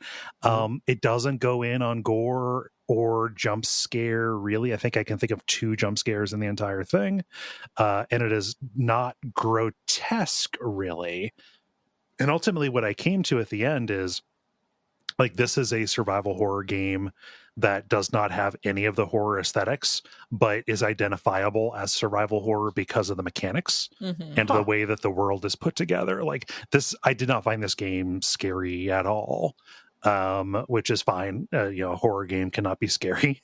It doesn't go in on gore or jump scare, really. I think I can think of 2 jump scares in the entire thing, and it is not grotesque, really. And ultimately what I came to at the end is, like, this is a survival horror game that does not have any of the horror aesthetics, but is identifiable as survival horror because of the mechanics and the way that the world is put together. Like this, I did not find this game scary at all, which is fine. A horror game cannot be scary,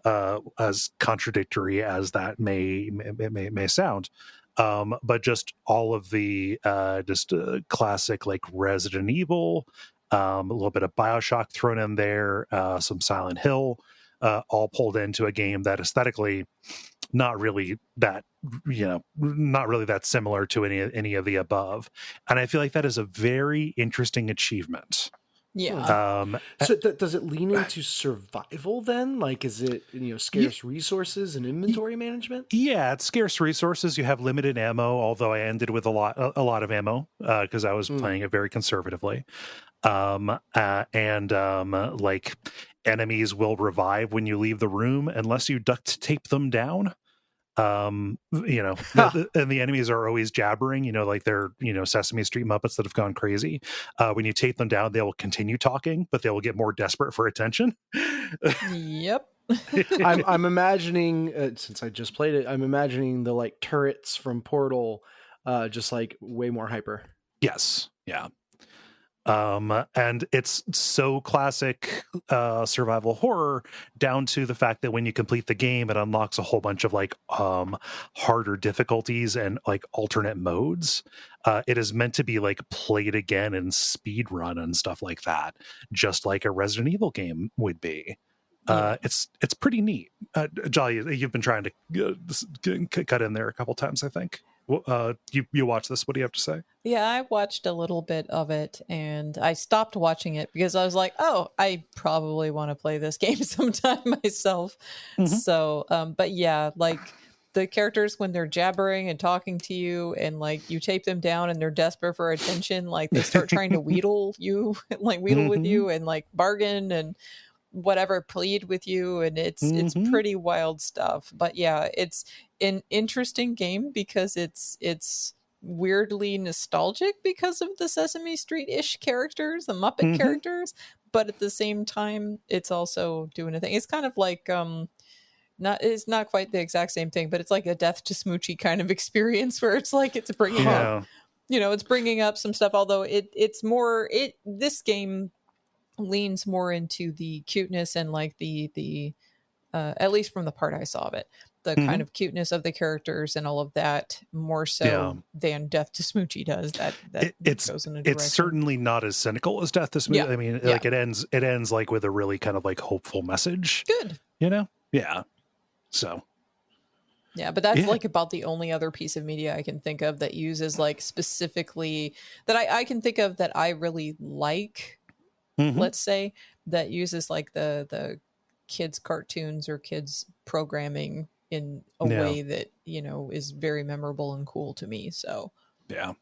as contradictory as that may sound. But just all of the classic like Resident Evil, a little bit of BioShock thrown in there, some Silent Hill, all pulled into a game that aesthetically not really that similar to any of the above. And I feel like that is a very interesting achievement. Yeah. So does it lean into survival then? Like, is it scarce resources and inventory management? Yeah, it's scarce resources. You have limited ammo. Although I ended with a lot of ammo because I was playing it very conservatively. Like enemies will revive when you leave the room unless you duct tape them down. And the enemies are always jabbering, like they're, Sesame Street Muppets that have gone crazy. When you tape them down, they will continue talking, but they will get more desperate for attention. Yep. I'm imagining, since I just played it, I'm imagining the like turrets from Portal, just like way more hyper. Yes. Yeah. And it's so classic survival horror, down to the fact that when you complete the game, it unlocks a whole bunch of like harder difficulties and like alternate modes. It is meant to be like played again and speed run and stuff like that, just like a Resident Evil game would be. It's pretty neat. Jala, you've been trying to cut in there a couple times, I think. You watch this. What do you have to say? Yeah, I watched a little bit of it and I stopped watching it because I was like, oh, I probably want to play this game sometime myself. So, but yeah, like the characters when they're jabbering and talking to you and like you tape them down and they're desperate for attention, like they start trying to wheedle you, like wheedle with you and like bargain and whatever, plead with you, and it's pretty wild stuff. But yeah, it's an interesting game because it's weirdly nostalgic because of the Sesame Street-ish characters, the Muppet characters, but at the same time it's also doing a thing. It's kind of like it's not quite the exact same thing, but it's like a Death to Smoochie kind of experience where it's like it's bringing up it's bringing up some stuff, although this game leans more into the cuteness and like the at least from the part I saw of it, the kind of cuteness of the characters and all of that, more so than Death to Smoochie does. It goes in a direction. It's certainly not as cynical as Death to Smoochie. I mean, like it ends like with a really kind of like hopeful message. Good. Yeah. So Yeah, but that's like about the only other piece of media I can think of that uses like specifically that I can think of that I really like, let's say, that uses like the kids cartoons or kids programming in a way that, you know, is very memorable and cool to me. So yeah.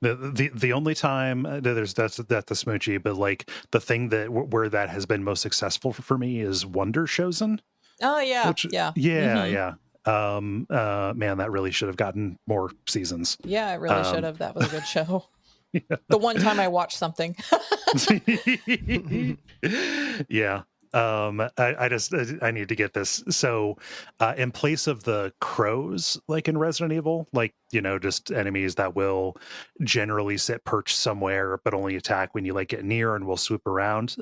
The only time that's the smoochie, but like the thing that where that has been most successful for me is Wonder Chosen. Oh yeah, yeah. Man, that really should have gotten more seasons. Yeah, it really should have. That was a good show. Yeah. The one time I watched something. Yeah. I need to get this. So, in place of the crows, like in Resident Evil, like, you know, just enemies that will generally sit perched somewhere, but only attack when you like get near and will swoop around.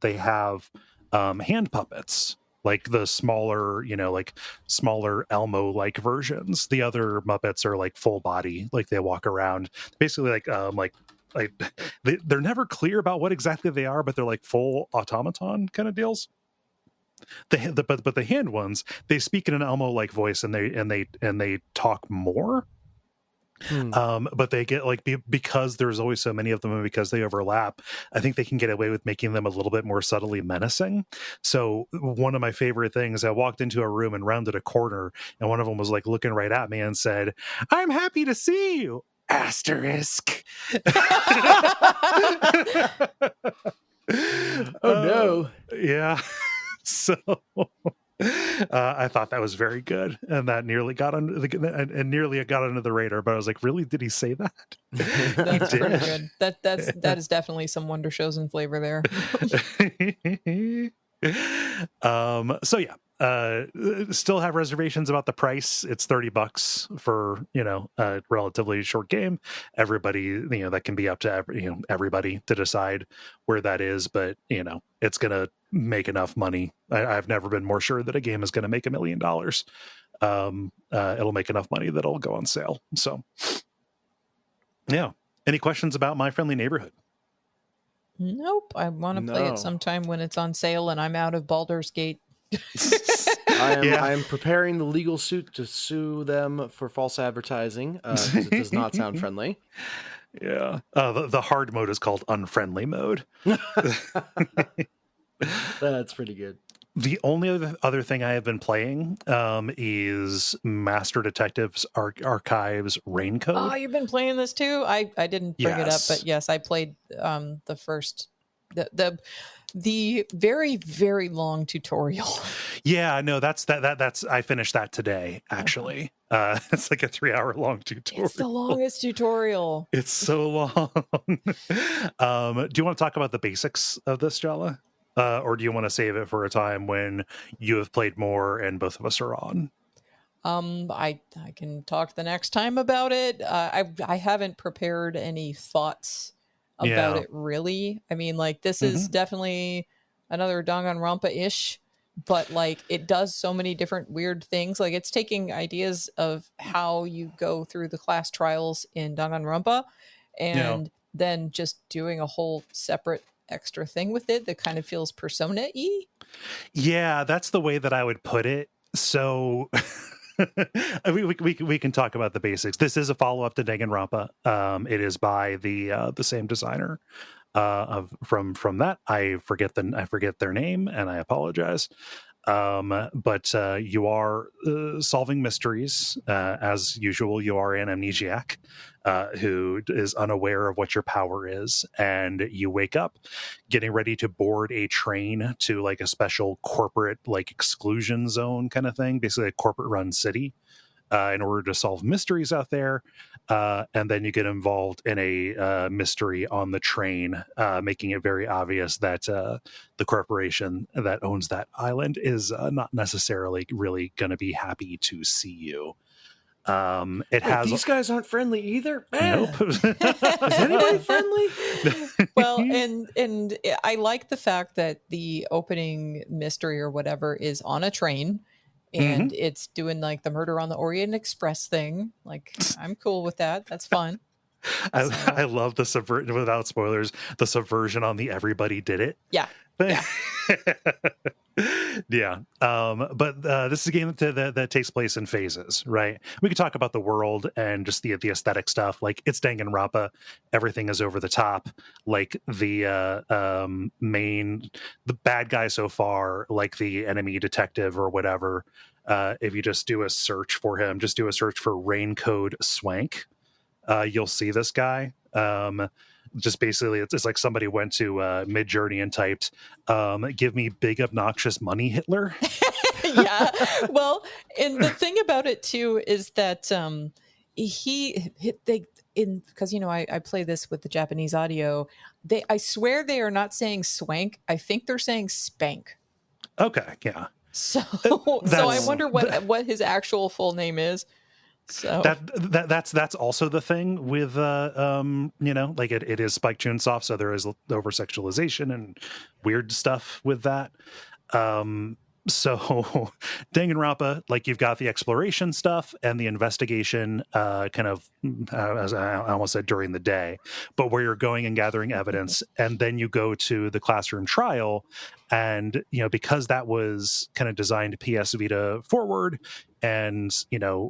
They have, hand puppets, like the smaller, you know, like smaller Elmo like versions. The other Muppets are like full body, like they walk around basically like they're never clear about what exactly they are, but they're like full automaton kind of deals. But the hand ones, they speak in an Elmo like voice and they talk more. But they get like because there's always so many of them and because they overlap, I think they can get away with making them a little bit more subtly menacing. So one of my favorite things, I walked into a room and rounded a corner, and one of them was like looking right at me and said, "I'm happy to see you." Asterisk. Oh no. Yeah. So I thought that was very good, and that nearly got under the radar. But I was like, really? Did he say that? That's pretty good. That is definitely some Wonder Chosen flavor there. So yeah. Still have reservations about the price. It's $30 for, you know, a relatively short game. Everybody, you know, that can be up to everybody to decide where that is, but you know, it's gonna make enough money. I've never been more sure that a game is gonna make $1 million. It'll make enough money that it'll go on sale. So yeah. Any questions about My Friendly Neighborhood? Nope. I want to play it sometime when it's on sale and I'm out of Baldur's Gate. I am preparing the legal suit to sue them for false advertising. It does not sound friendly. Yeah. The hard mode is called unfriendly mode. That's pretty good. The only other thing I have been playing is Master Detectives Archives Raincode. Oh, you've been playing this too? I didn't bring it up, but yes, I played the first the very, very long tutorial. Yeah, no, that's I finished that today, actually. It's like a 3-hour long tutorial. It's the longest tutorial. It's so long. Do you want to talk about the basics of this, Jala? Or do you want to save it for a time when you have played more and both of us are on? I can talk the next time about it. I haven't prepared any thoughts about it, really. I mean, like, this is definitely another Danganronpa-ish, but like it does so many different weird things. Like, it's taking ideas of how you go through the class trials in Danganronpa and then just doing a whole separate extra thing with it that kind of feels Persona-y. Yeah, that's the way that I would put it. So we can talk about the basics. This is a follow-up to Danganronpa. It is by the same designer from that. I forget their name, and I apologize. But you are solving mysteries as usual. You are an amnesiac who is unaware of what your power is, and you wake up getting ready to board a train to like a special corporate like exclusion zone kind of thing, basically a corporate run city, in order to solve mysteries out there. And then you get involved in a mystery on the train, making it very obvious that the corporation that owns that island is not necessarily really going to be happy to see you. These guys aren't friendly either. Man. Nope. Is anybody friendly? Well, and I like the fact that the opening mystery or whatever is on a train. And it's doing like the Murder on the Orient Express thing. Like, I'm cool with that. That's fun. I love the subversion, without spoilers, the subversion on the everybody did it. Yeah. Yeah. But this is a game that takes place in phases, right? We could talk about the world and just the aesthetic stuff. Like, it's Danganronpa. Everything is over the top. Like, the bad guy so far, like the enemy detective or whatever, if you just do a search for him, just do a search for Raincode Swank, you'll see this guy. Just basically, it's like somebody went to Midjourney and typed, "Give me big obnoxious money, Hitler." Yeah. Well, and the thing about it too is that because I play this with the Japanese audio. I swear they are not saying swank. I think they're saying spank. Okay, yeah. So I wonder what his actual full name is. So that's also the thing with like it is Spike Chunsoft, so there is over sexualization and weird stuff with that. So Danganronpa, like, you've got the exploration stuff and the investigation, kind of, as I almost said, during the day, but where you're going and gathering evidence, and then you go to the classroom trial, and because that was kind of designed PS Vita forward, and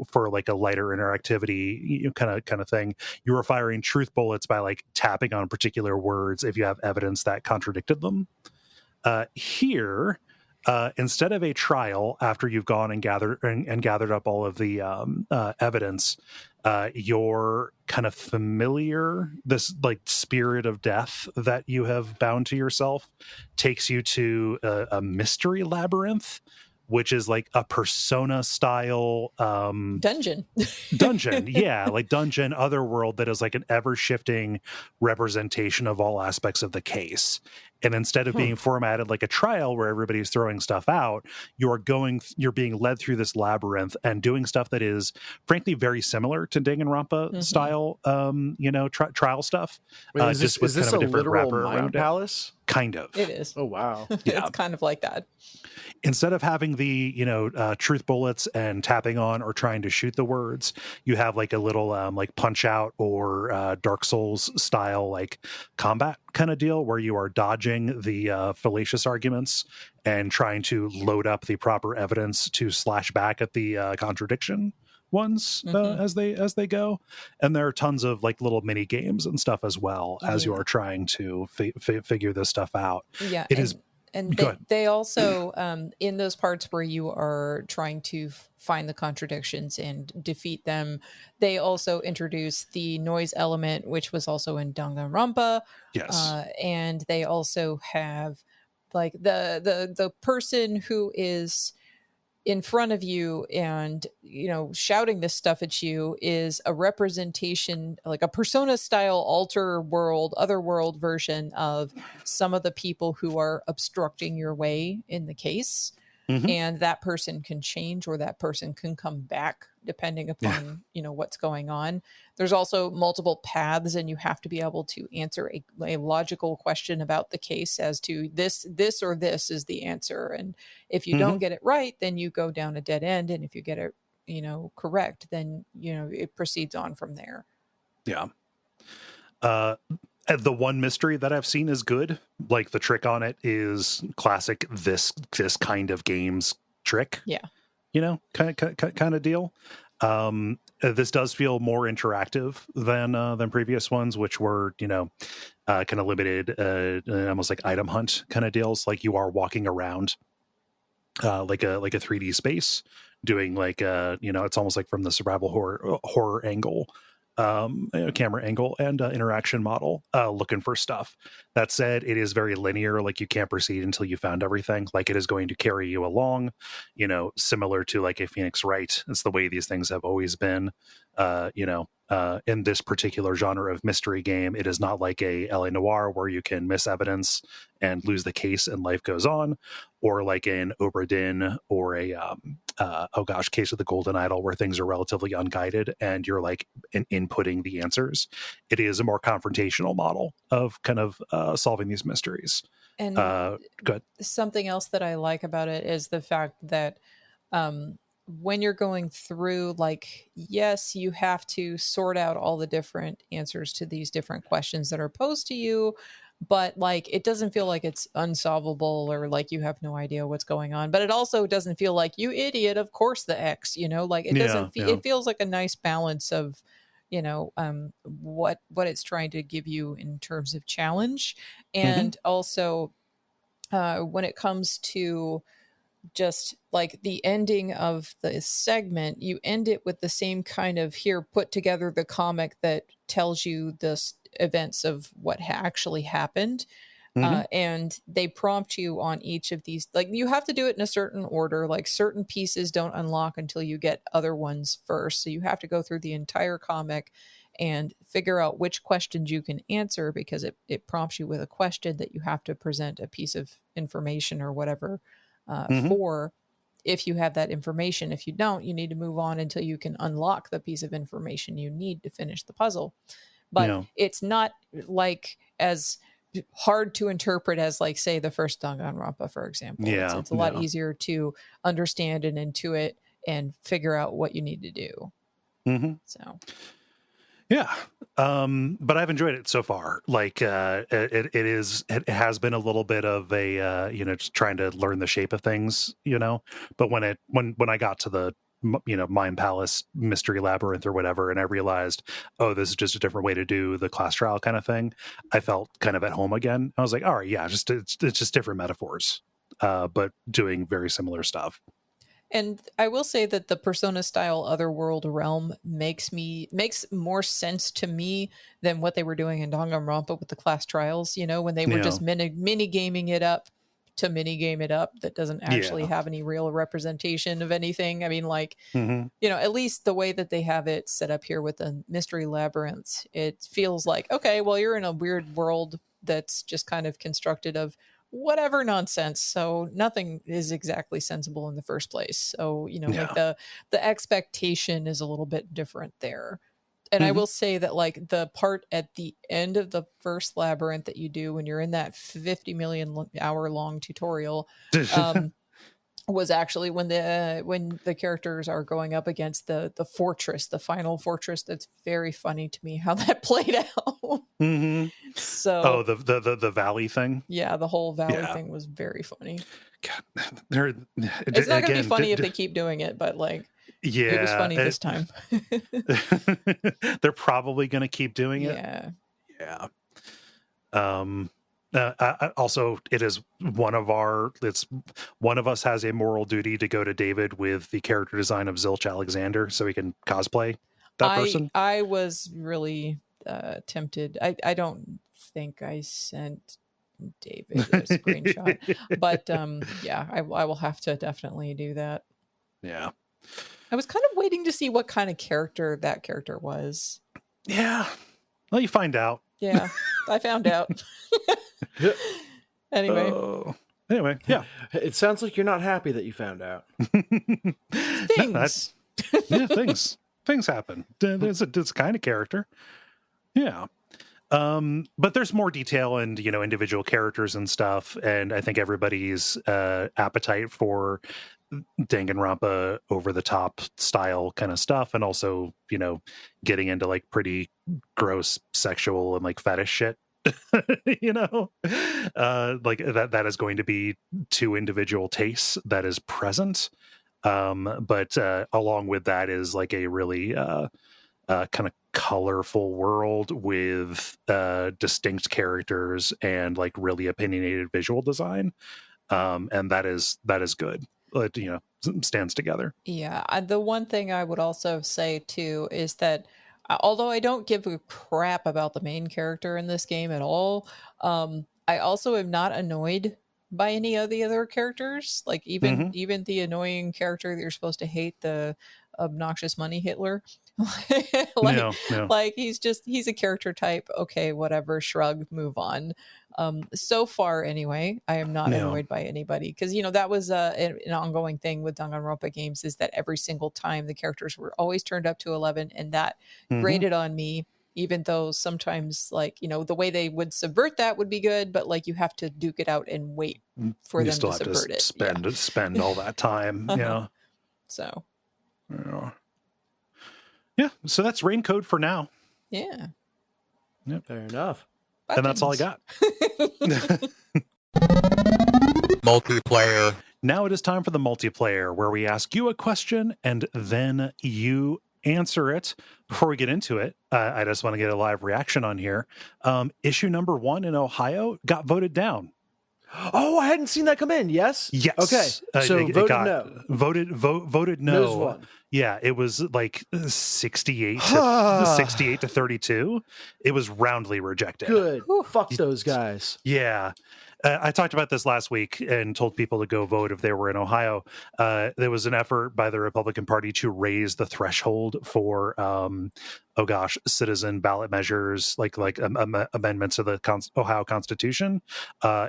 for like a lighter interactivity kind of thing, you were firing truth bullets by like tapping on particular words if you have evidence that contradicted them. Here, instead of a trial after you've gone and gathered up all of the evidence, your kind of familiar, this like spirit of death that you have bound to yourself, takes you to a mystery labyrinth, which is like a Persona style dungeon. Yeah, like dungeon otherworld that is like an ever-shifting representation of all aspects of the case. And instead of being formatted like a trial where everybody's throwing stuff out, you're being led through this labyrinth and doing stuff that is frankly very similar to Danganronpa style trial stuff. Wait, is this a literal mind palace? Kind of. It is. Oh wow. Yeah. It's kind of like that. Instead of having the truth bullets and tapping on or trying to shoot the words, you have like a little like Punch Out or Dark Souls style like combat kind of deal where you are dodging the fallacious arguments and trying to load up the proper evidence to slash back at the contradiction ones as they go. And there are tons of like little mini games and stuff as well as you are trying to figure this stuff out. Yeah, it is. And they also, in those parts where you are trying to find the contradictions and defeat them, they also introduce the noise element, which was also in Danganronpa. Yes. And they also have like the person who is in front of you and shouting this stuff at you is a representation, like a Persona style otherworld version of some of the people who are obstructing your way in the case. And that person can change or that person can come back depending upon what's going on. There's also multiple paths, and you have to be able to answer a logical question about the case as to this or this is the answer. And if you don't get it right, then you go down a dead end. And if you get it correct, then it proceeds on from there. Yeah. The one mystery that I've seen is good. Like, the trick on it is classic this kind of games trick. Yeah. Kind of deal. This does feel more interactive than previous ones, which were kind of limited, almost like item hunt kind of deals. Like, you are walking around like a 3D space, doing like it's almost like from the survival horror angle. Camera angle and interaction model, looking for stuff. That said, it is very linear. Like, you can't proceed until you found everything. Like, it is going to carry you along, similar to like a Phoenix Wright. It's the way these things have always been. In this particular genre of mystery game, it is not like a LA Noire where you can miss evidence and lose the case and life goes on, or like an Obra Dinn or a Case of the Golden Idol, where things are relatively unguided and you're like inputting the answers. It is a more confrontational model of kind of solving these mysteries. And good. Something else that I like about it is the fact that when you're going through, like, yes, you have to sort out all the different answers to these different questions that are posed to you. but like it doesn't feel like it's unsolvable or like you have no idea what's going on. But it also doesn't feel like, you idiot, of course the X, like it doesn't it feels like a nice balance of what it's trying to give you in terms of challenge. And also when it comes to just like the ending of the segment, you end it with the same kind of, here, put together the comic that tells you the events of what actually happened. And they prompt you on each of these, like you have to do it in a certain order, like certain pieces don't unlock until you get other ones first, so you have to go through the entire comic and figure out which questions you can answer, because it prompts you with a question that you have to present a piece of information or whatever for. If you have that information, if you don't, you need to move on until you can unlock the piece of information you need to finish the puzzle. But it's not like as hard to interpret as, like, say, the first Danganronpa, for example. It's a lot easier to understand and intuit and figure out what you need to do. So yeah, but I've enjoyed it so far. Like it has been a little bit of a just trying to learn the shape of things, but when I got to the Mind Palace Mystery Labyrinth or whatever, and I realized, oh, this is just a different way to do the class trial kind of thing, I felt kind of at home again. I was like, all right, yeah, it's just different metaphors, but doing very similar stuff. And I will say that the Persona style Otherworld realm makes more sense to me than what they were doing in Danganronpa with the class trials, when they were just mini gaming it up to mini game it up, that doesn't actually have any real representation of anything. I mean, like, at least the way that they have it set up here with the Mystery Labyrinth, it feels like, okay, well, you're in a weird world that's just kind of constructed of whatever nonsense, so nothing is exactly sensible in the first place. So like the expectation is a little bit different there. And I will say that, like, the part at the end of the first labyrinth that you do when you're in that 50 million hour long tutorial was actually when the characters are going up against the fortress, the final fortress. That's very funny to me how that played out. So the valley thing. Yeah, the whole valley thing was very funny. God, it's not going to be funny if they keep doing it, but like, it was funny this time. They're probably going to keep doing it. Yeah. Also, it is one of us has a moral duty to go to David with the character design of Zilch Alexander so he can cosplay that person. I was really tempted. I don't think I sent David a screenshot, but I will have to definitely do that. Yeah, I was kind of waiting to see what kind of character that character was. Yeah, well, you find out. Yeah, I found out. Anyway, yeah. It sounds like you're not happy that you found out. Things. Things happen. It's a kind of character. Yeah. But there's more detail and, individual characters and stuff. And I think everybody's appetite for Danganronpa over the top style kind of stuff. And also, getting into like pretty gross sexual and like fetish shit. Like that is going to be two individual tastes that is present. But along with that is like a really kind of colorful world with distinct characters and like really opinionated visual design. And that is good. It, stands together. Yeah. The one thing I would also say too is that although I don't give a crap about the main character in this game at all, I also am not annoyed by any of the other characters. Like even the annoying character that you're supposed to hate, the obnoxious money Hitler. Like he's a character type. Okay, whatever, shrug, move on. So far anyway, I am not annoyed by anybody, because that was an ongoing thing with Danganronpa games, is that every single time the characters were always turned up to 11, and that grated on me, even though sometimes, like, the way they would subvert that would be good, but like you have to duke it out and wait for them to subvert it. Spend all that time. Yeah. So yeah, so that's Rain Code for now. Yeah. Fair enough. And that's all I got. Multiplayer. Now it is time for the multiplayer, where we ask you a question and then you answer it. Before we get into it, I just want to get a live reaction on here. Issue number 1 in Ohio got voted down. Oh, I hadn't seen that come in. Yes. Yes. Okay. So voted no. Voted no. No's won. Yeah, it was like 68 to 32. It was roundly rejected. Good. Fuck those guys. Yeah. I talked about this last week and told people to go vote if they were in Ohio. There was an effort by the Republican Party to raise the threshold for, citizen ballot measures, like amendments to the Ohio Constitution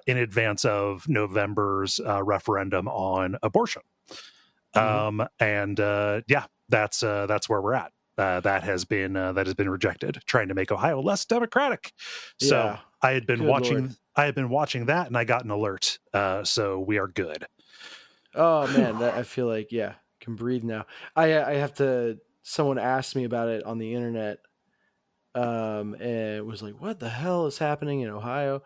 in advance of November's referendum on abortion. That's where we're at. That has been rejected, trying to make Ohio less democratic. So Yeah. I had been Good watching that, and I got an alert. So we are good. Oh man, I feel like can breathe now. I have to. Someone asked me about it on the internet, and it was like, "What the hell is happening in Ohio?"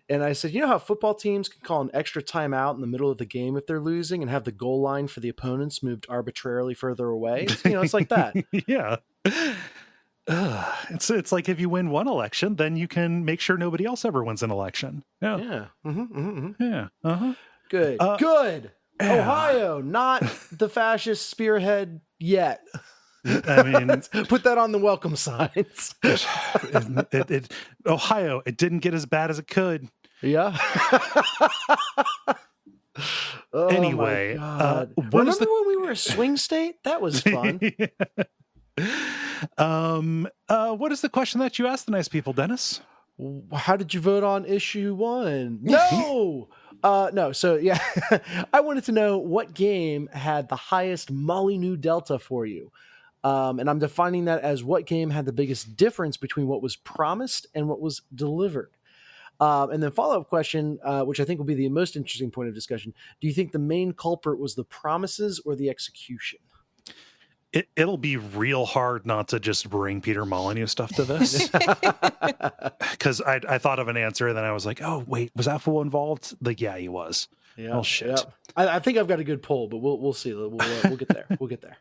And I said, "You know how football teams can call an extra timeout in the middle of the game if they're losing, and have the goal line for the opponents moved arbitrarily further away? It's like that." Yeah. It's like if you win one election, then you can make sure nobody else ever wins an election. Yeah. Yeah. Mm-hmm. Yeah. Uh-huh. Good. Good. Yeah. Ohio, not the fascist spearhead yet. I mean, put that on the welcome signs. Ohio, it didn't get as bad as it could. Yeah. Anyway, remember when we were a swing state? That was fun. What is the question that you asked the nice people, Dennis? How did you vote on issue 1? No. No. So yeah, I wanted to know what game had the highest Molyneux delta for you. And I'm defining that as what game had the biggest difference between what was promised and what was delivered. And then follow-up question, which I think will be the most interesting point of discussion. Do you think the main culprit was the promises or the execution? It'll be real hard not to just bring Peter Molyneux stuff to this. Because I thought of an answer and then I was like, oh, wait, was that fool involved? Like, yeah, he was. Yeah, oh, shit. Yep. I think I've got a good poll, but we'll see. We'll get there. We'll get there.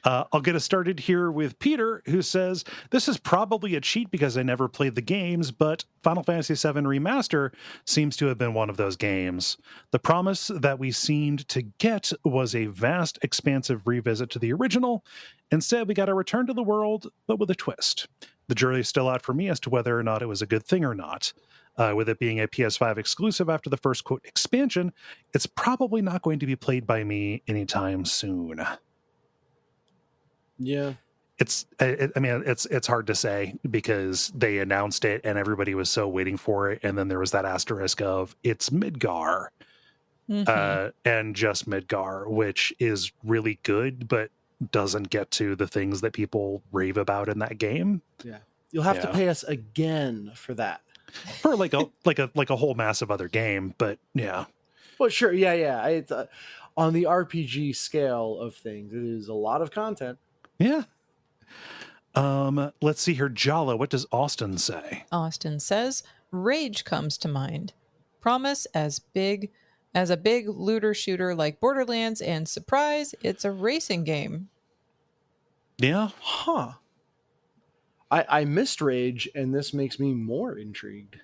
I'll get us started here with Peter, who says, this is probably a cheat because I never played the games, but Final Fantasy VII Remaster seems to have been one of those games. The promise that we seemed to get was a vast, expansive revisit to the original. Instead, we got a return to the world, but with a twist. The jury is still out for me as to whether or not it was a good thing or not. With it being a PS5 exclusive after the first, quote, expansion, it's probably not going to be played by me anytime soon. Yeah. It's hard to say because they announced it and everybody was so waiting for it. And then there was that asterisk of it's Midgar and just Midgar, which is really good, but doesn't get to the things that people rave about in that game. Yeah. You'll have to pay us again for that. For like a whole massive other game, but yeah. Well, sure, yeah. It's on the RPG scale of things, it is a lot of content. Yeah. Let's see here, Jala. What does Austin say? Austin says, Rage comes to mind. Promise as a big looter shooter like Borderlands, and surprise, it's a racing game. Yeah. Huh. I missed Rage, and this makes me more intrigued.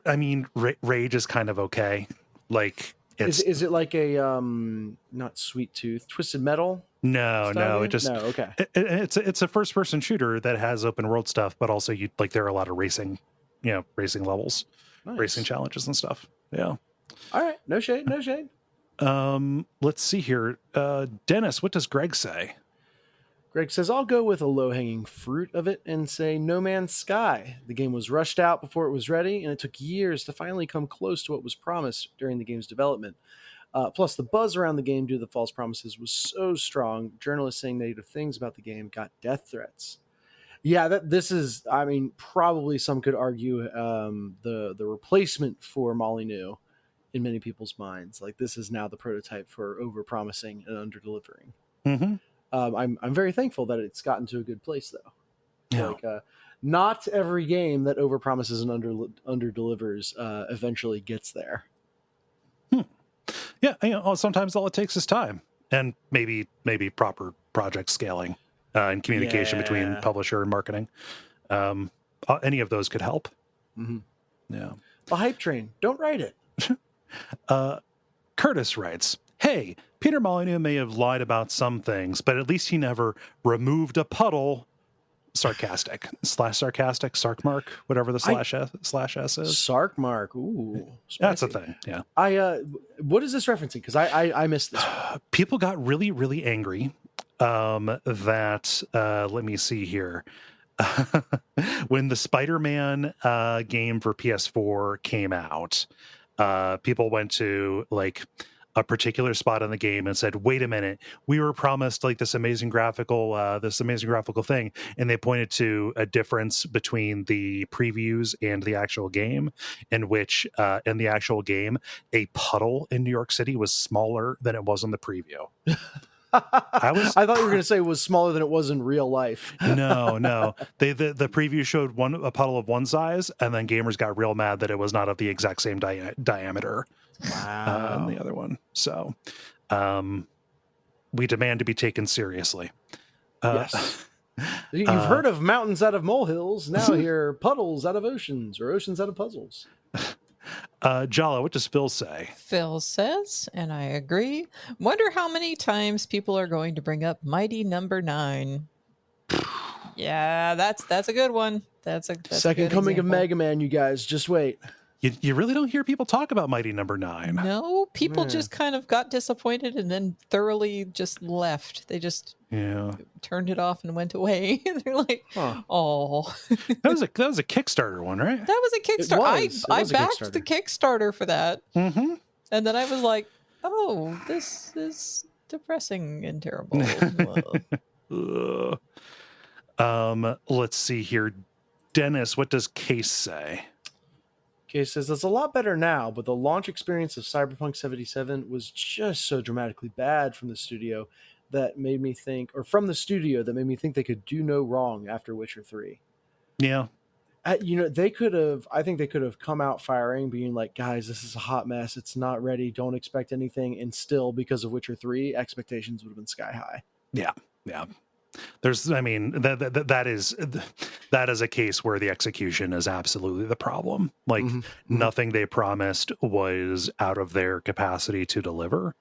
I mean, Rage is kind of okay. Like, is it like a not Sweet Tooth, Twisted Metal? No. Okay. It's a first person shooter that has open world stuff, but also there are a lot of racing levels, nice. Racing challenges and stuff. Yeah. All right. No shade. Let's see here, Dennis. What does Greg say? Greg says, I'll go with a low-hanging fruit of it and say No Man's Sky. The game was rushed out before it was ready, and it took years to finally come close to what was promised during the game's development. Plus, the buzz around the game due to the false promises was so strong, journalists saying negative things about the game got death threats. Yeah, this is, probably some could argue the replacement for Molyneux in many people's minds. Like, this is now the prototype for over-promising and under-delivering. Mm-hmm. I'm very thankful that it's gotten to a good place, though. Yeah. Like, not every game that overpromises and underdelivers eventually gets there. Yeah, sometimes all it takes is time and maybe proper project scaling and communication between publisher and marketing. Any of those could help. Mm-hmm. Yeah. The hype train. Don't write it. Curtis writes, "Hey, Peter Molyneux may have lied about some things, but at least he never removed a puddle." Sarcastic, sark mark, whatever the slash s is. Sark mark. Ooh, spicy. That's a thing. Yeah. What is this referencing? Because I missed this one. People got really, really angry. That let me see here. When the Spider-Man game for PS4 came out, people went to like a particular spot on the game and said, "Wait a minute, we were promised like this amazing graphical thing," and they pointed to a difference between the previews and the actual game, in which in the actual game, a puddle in New York City was smaller than it was in the preview. I thought you were going to say it was smaller than it was in real life. No. The preview showed a puddle of one size, and then gamers got real mad that it was not of the exact same diameter. Wow. And the other one. So, we demand to be taken seriously. Yes. You've heard of mountains out of molehills. Now here are puddles out of oceans, or oceans out of puzzles. Jala, what does Phil say? Phil says, and I agree, wonder how many times people are going to bring up Mighty Number 9. Yeah, that's a good one. That's second coming of Mega Man, you guys. Just wait. You really don't hear people talk about Mighty Number 9. No, people just kind of got disappointed and then thoroughly just left. They just turned it off and went away. They're like, "Oh." That was a Kickstarter one, right? That was a Kickstarter. I backed the Kickstarter for that. Mm-hmm. And then I was like, "Oh, this is depressing and terrible." Let's see here. Dennis, what does Case say? Case says, "It's a lot better now, but the launch experience of Cyberpunk 77 was just so dramatically bad from the studio that made me think they could do no wrong after Witcher 3. Yeah. I think they could have come out firing, being like, guys, this is a hot mess. It's not ready. Don't expect anything. And still, because of Witcher 3, expectations would have been sky high. Yeah. Yeah. That is a case where the execution is absolutely the problem. Like nothing they promised was out of their capacity to deliver.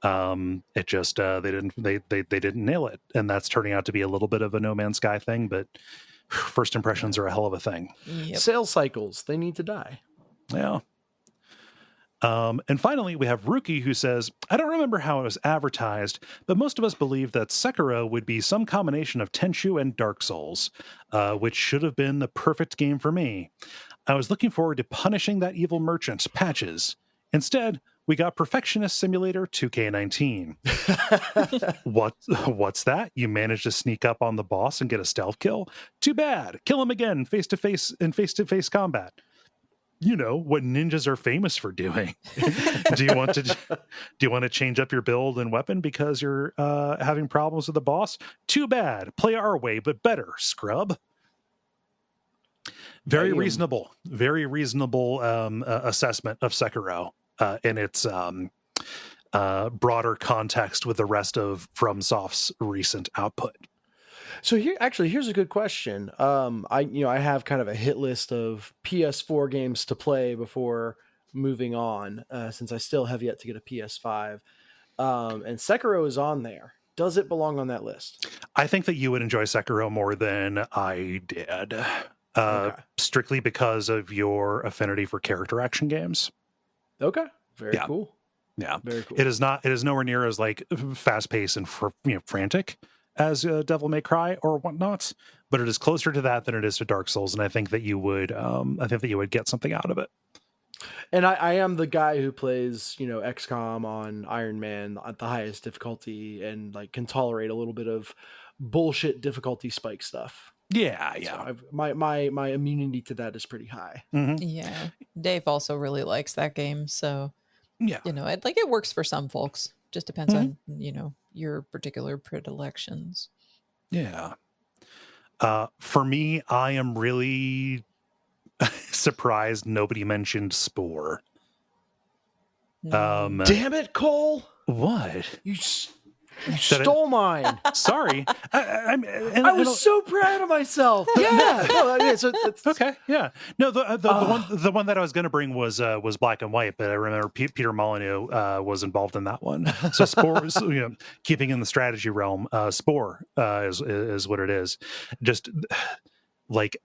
It just they didn't nail it, and that's turning out to be a little bit of a No Man's Sky thing. But first impressions are a hell of a thing. Yep. Sales cycles, they need to die. Yeah. And finally, we have Rookie, who says, "I don't remember how it was advertised, but most of us believed that Sekiro would be some combination of Tenchu and Dark Souls, which should have been the perfect game for me. I was looking forward to punishing that evil merchant, Patches. Instead, we got Perfectionist Simulator 2K19. What's that? You managed to sneak up on the boss and get a stealth kill? Too bad. Kill him again, face-to-face combat. You know what ninjas are famous for doing. Do you want to change up your build and weapon because you're having problems with the boss? Too bad. Play our way, but better, scrub." Very reasonable assessment of Sekiro in its broader context with the rest of FromSoft's recent output. So here's a good question. I have kind of a hit list of PS4 games to play before moving on, since I still have yet to get a PS5. And Sekiro is on there. Does it belong on that list? I think that you would enjoy Sekiro more than I did, strictly because of your affinity for character action games. Okay, very cool. Yeah, very cool. It is nowhere near as like fast paced and frantic as Devil May Cry or whatnot, but it is closer to that than it is to Dark Souls, and I think that you would get something out of it. And I am the guy who plays, XCOM on Iron Man at the highest difficulty and like can tolerate a little bit of bullshit difficulty spike stuff. Yeah. So my immunity to that is pretty high. Mm-hmm. Yeah, Dave also really likes that game, so it works for some folks. Just depends on your particular predilections. Yeah. For me, I am really surprised nobody mentioned Spore. Damn it, Kole! What? You stole mine. Sorry. I was so proud of myself. Yeah. No, so okay. Yeah. No, the one that I was going to bring was Black and White, but I remember Peter Molyneux was involved in that one. So Spore, keeping in the strategy realm, Spore is what it is. Just like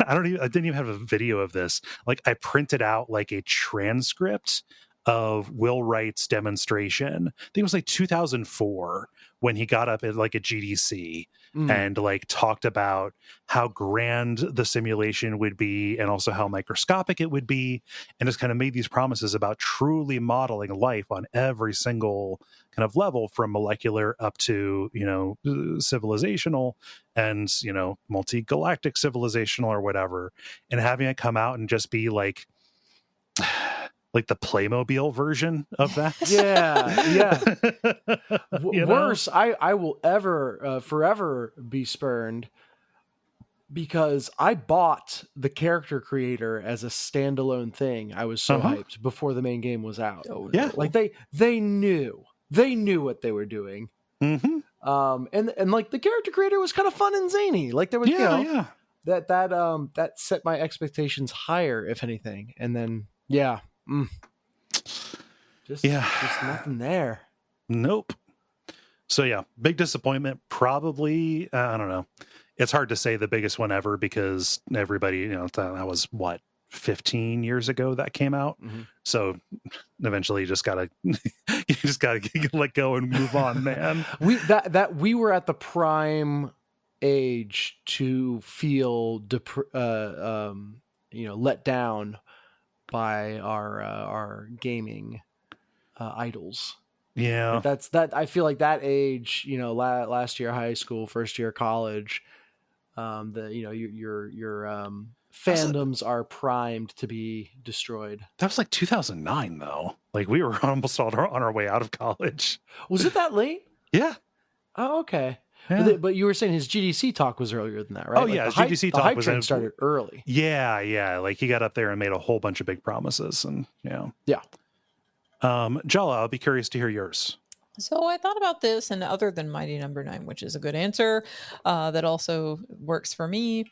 I didn't even have a video of this. Like I printed out like a transcript of Will Wright's demonstration. I think it was like 2004 when he got up at like a GDC and like talked about how grand the simulation would be and also how microscopic it would be, and just kind of made these promises about truly modeling life on every single kind of level, from molecular up to, civilizational and, multi-galactic civilizational or whatever, and having it come out and just be like the Playmobil version of that. Yeah. Worse, I will forever be spurned because I bought the character creator as a standalone thing. I was so hyped before the main game was out. Oh, yeah. Like they knew what they were doing. Mm-hmm. And like the character creator was kind of fun and zany. Like there was, that set my expectations higher, if anything. And then, just nothing there. Nope. So yeah, big disappointment. Probably, I don't know. It's hard to say the biggest one ever because everybody, that was what, 15 years ago that came out. Mm-hmm. So eventually you just gotta let go and move on, man. We were at the prime age to feel let down by our gaming idols. Yeah, that. I feel like that age, last year high school, first year college, your fandoms are primed to be destroyed. That was like 2009, though. Like we were almost on our way out of college. Was it that late? Yeah. Oh, okay. Yeah. But you were saying his GDC talk was earlier than that, right? Oh, yeah. His GDC talk was started early. Yeah. Like he got up there and made a whole bunch of big promises, and Yeah. Jala, I'll be curious to hear yours. So I thought about this, and other than Mighty Number 9, which is a good answer, that also works for me,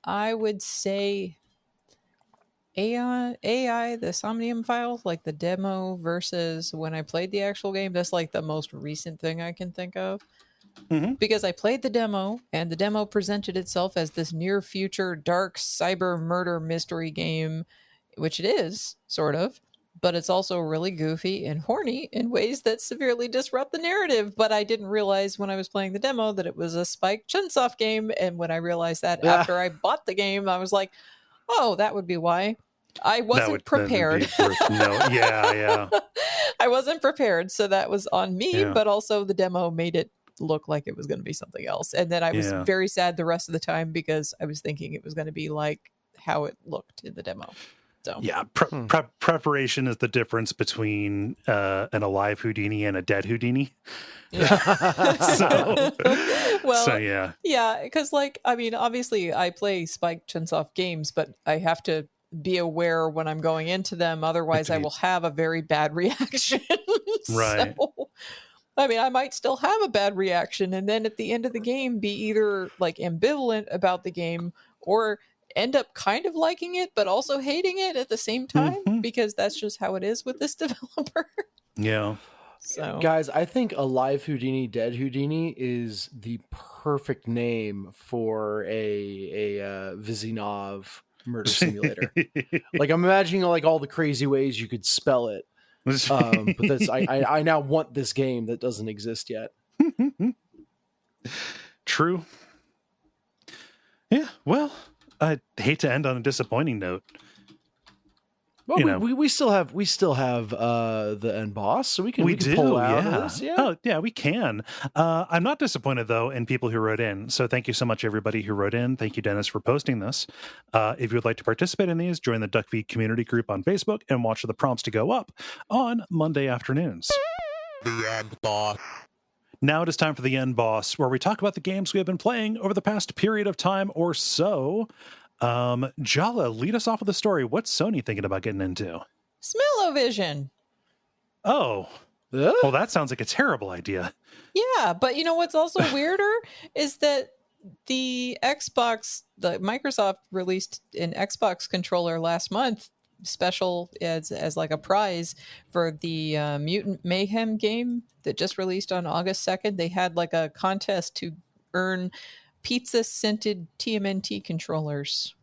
I would say AI, the Somnium files, like the demo versus when I played the actual game. That's like the most recent thing I can think of. Mm-hmm. Because I played the demo, and the demo presented itself as this near future dark cyber murder mystery game, which it is, sort of, but it's also really goofy and horny in ways that severely disrupt the narrative. But I didn't realize when I was playing the demo that it was a Spike Chunsoft game, and when I realized that after I bought the game, I was like, oh, that would be why. I wasn't prepared. Yeah. I wasn't prepared, so that was on me, but also the demo made it look like it was going to be something else. And then I was very sad the rest of the time because I was thinking it was going to be like how it looked in the demo. So yeah, preparation is the difference between an alive Houdini and a dead Houdini. So because obviously I play Spike Chunsoft games, but I have to be aware when I'm going into them, otherwise I will have a very bad reaction. Right. So, I might still have a bad reaction, and then at the end of the game be either like ambivalent about the game or end up kind of liking it but also hating it at the same time, because that's just how it is with this developer. Yeah. So guys, I think Alive Houdini, Dead Houdini is the perfect name for a Vizinov murder simulator. Like I'm imagining like all the crazy ways you could spell it. But that's I now want this game that doesn't exist yet. True. Yeah, well, I hate to end on a disappointing note. Well, we still have the end boss, so we can pull out of this. Yeah. Oh, yeah, we can. I'm not disappointed though in people who wrote in. So thank you so much, everybody who wrote in. Thank you, Dennis, for posting this. If you would like to participate in these, join the Duckfeed community group on Facebook and watch the prompts to go up on Monday afternoons. The end boss. Now it is time for the End Boss, where we talk about the games we have been playing over the past period of time or so. Jala, lead us off with the story. What's Sony thinking about getting into? Smell-O-Vision. Oh, well, that sounds like a terrible idea. Yeah, but you know what's also weirder is that the Microsoft released an Xbox controller last month, special as like a prize for the Mutant Mayhem game that just released on August 2nd. They had like a contest to earn pizza-scented TMNT controllers.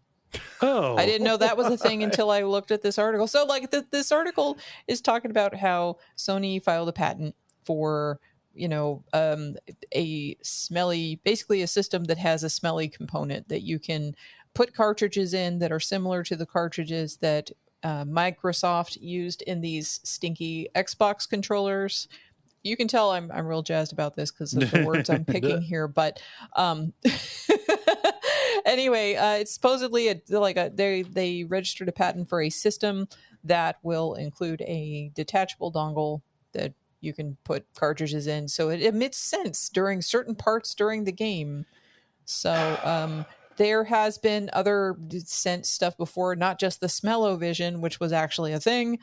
Oh, I didn't know that was a thing until I looked at this article. So like this article is talking about how Sony filed a patent for, a smelly, basically a system that has a smelly component that you can put cartridges in that are similar to the cartridges that Microsoft used in these stinky Xbox controllers. You can tell I'm real jazzed about this because of the words I'm picking here, but anyway, it's supposedly they registered a patent for a system that will include a detachable dongle that you can put cartridges in, so it emits scents during certain parts during the game. So there has been other scent stuff before, not just the Smell-O-Vision, which was actually a thing.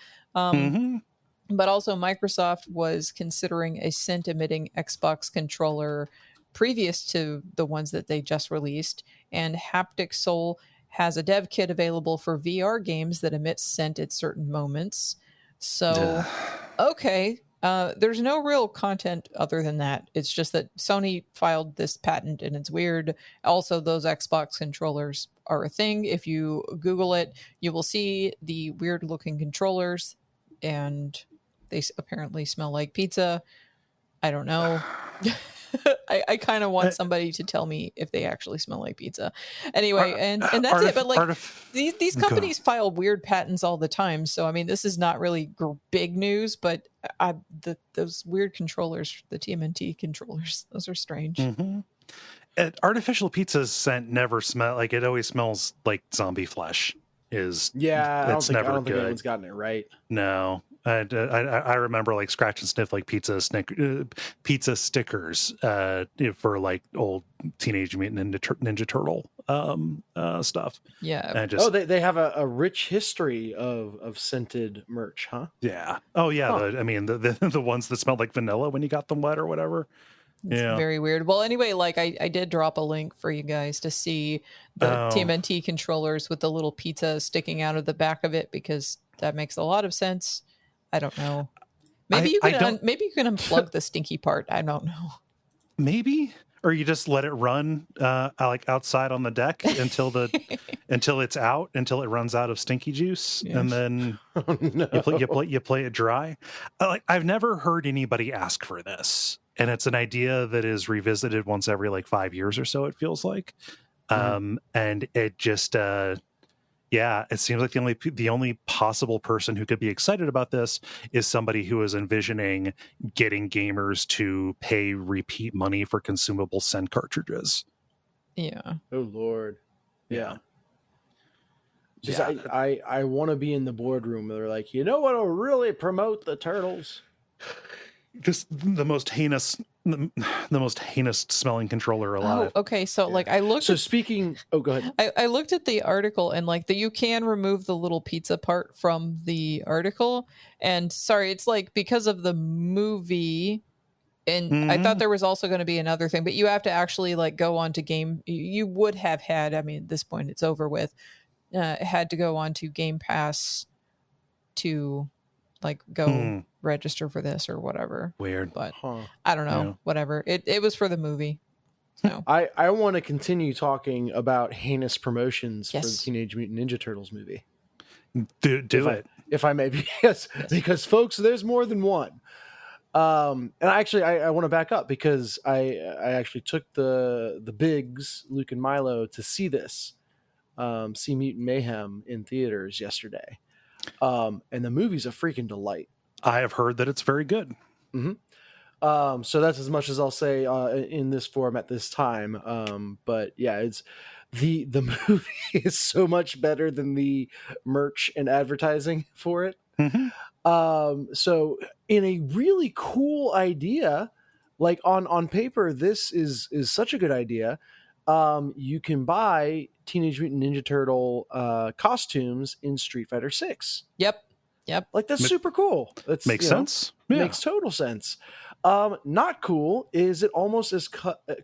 But also Microsoft was considering a scent-emitting Xbox controller previous to the ones that they just released. And Haptic Soul has a dev kit available for VR games that emits scent at certain moments. So, okay, there's no real content other than that. It's just that Sony filed this patent and it's weird. Also, those Xbox controllers are a thing. If you Google it, you will see the weird-looking controllers, and they apparently smell like pizza. I don't know. I kind of want somebody to tell me if they actually smell like pizza. Anyway, and that's it. But like these companies file weird patents all the time. So, I mean, this is not really big news, but those weird controllers, the TMNT controllers, those are strange. Mm-hmm. Artificial pizza's scent never smell like it always smells like zombie flesh. I don't think anyone's gotten it right. No. I remember like scratch and sniff like pizza stickers for like old Teenage Mutant Ninja Turtle stuff. Yeah. They have a rich history of scented merch, huh? Yeah. Oh yeah. Huh. The ones that smelled like vanilla when you got them wet or whatever. It's very weird. Well, anyway, like I did drop a link for you guys to see the TMNT controllers with the little pizza sticking out of the back of it, because that makes a lot of sense. I don't know. Maybe you can unplug the stinky part. I don't know. Maybe, or you just let it run like outside on the deck until it runs out of stinky juice, and then you play it dry. I've never heard anybody ask for this, and it's an idea that is revisited once every like 5 years or so. It feels like, and it just. It seems like the only possible person who could be excited about this is somebody who is envisioning getting gamers to pay repeat money for consumable scent cartridges. Yeah. Oh Lord. Yeah. I want to be in the boardroom. They're like, you know what'll really promote the turtles? Just the most heinous smelling controller alive. Oh, okay. So like I looked. So go ahead. I looked at the article, and like you can remove the little pizza part from the article. And sorry, it's like because of the movie. And I thought there was also going to be another thing, but you have to actually like go on to game. You would have had. I mean, at this point it's over with. Had to go on to Game Pass to like go register for this or whatever. Weird. But I don't know. Yeah. Whatever. It was for the movie. So I want to continue talking about heinous promotions for the Teenage Mutant Ninja Turtles movie. Do it. If I may be. Yes. Because folks, there's more than one. And I want to back up because I actually took the bigs, Luke and Milo, to see this. See Mutant Mayhem in theaters yesterday. And the movie's a freaking delight. I have heard that it's very good. Mm-hmm. So that's as much as I'll say in this forum at this time. But yeah, it's the movie is so much better than the merch and advertising for it. Mm-hmm. So in a really cool idea, Like on paper, this is such a good idea. You can buy Teenage Mutant Ninja Turtle costumes in Street Fighter 6. Yep. Like that's super cool. That's Makes sense. Yeah. Makes total sense. Not cool is it almost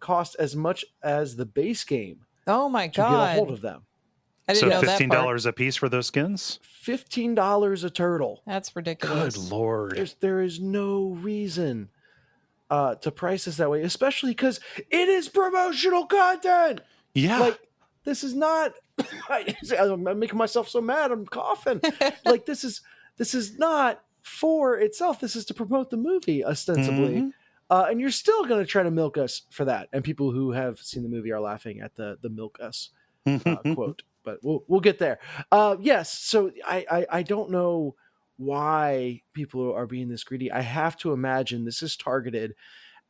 cost as much as the base game. Oh my to get a hold god! of them. I didn't know that part. $15 a piece for those skins. $15 a turtle. That's ridiculous. Good lord! There is no reason to price this that way, especially because it is promotional content. Yeah, like this is not. I'm making myself so mad. I'm coughing. Like this is not for itself. This is to promote the movie ostensibly. Mm-hmm. And you're still going to try to milk us for that. And people who have seen the movie are laughing at the milk us quote. But we'll get there. Yes. So I don't know why people are being this greedy. I have to imagine this is targeted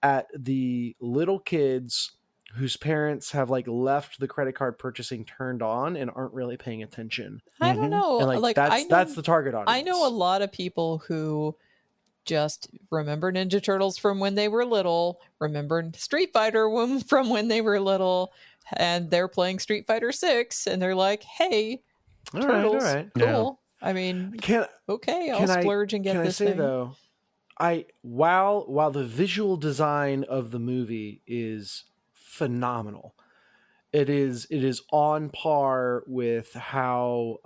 at the little kids whose parents have like left the credit card purchasing turned on and aren't really paying attention. I don't know. And like that's the target audience. I know a lot of people who just remember Ninja Turtles from when they were little, remember Street Fighter from when they were little, and they're playing Street Fighter 6 and they're like, hey, Turtles, all right. cool. Yeah. I mean, I'll can splurge and get this thing. thing. Though, while the visual design of the movie is phenomenal, it is on par with how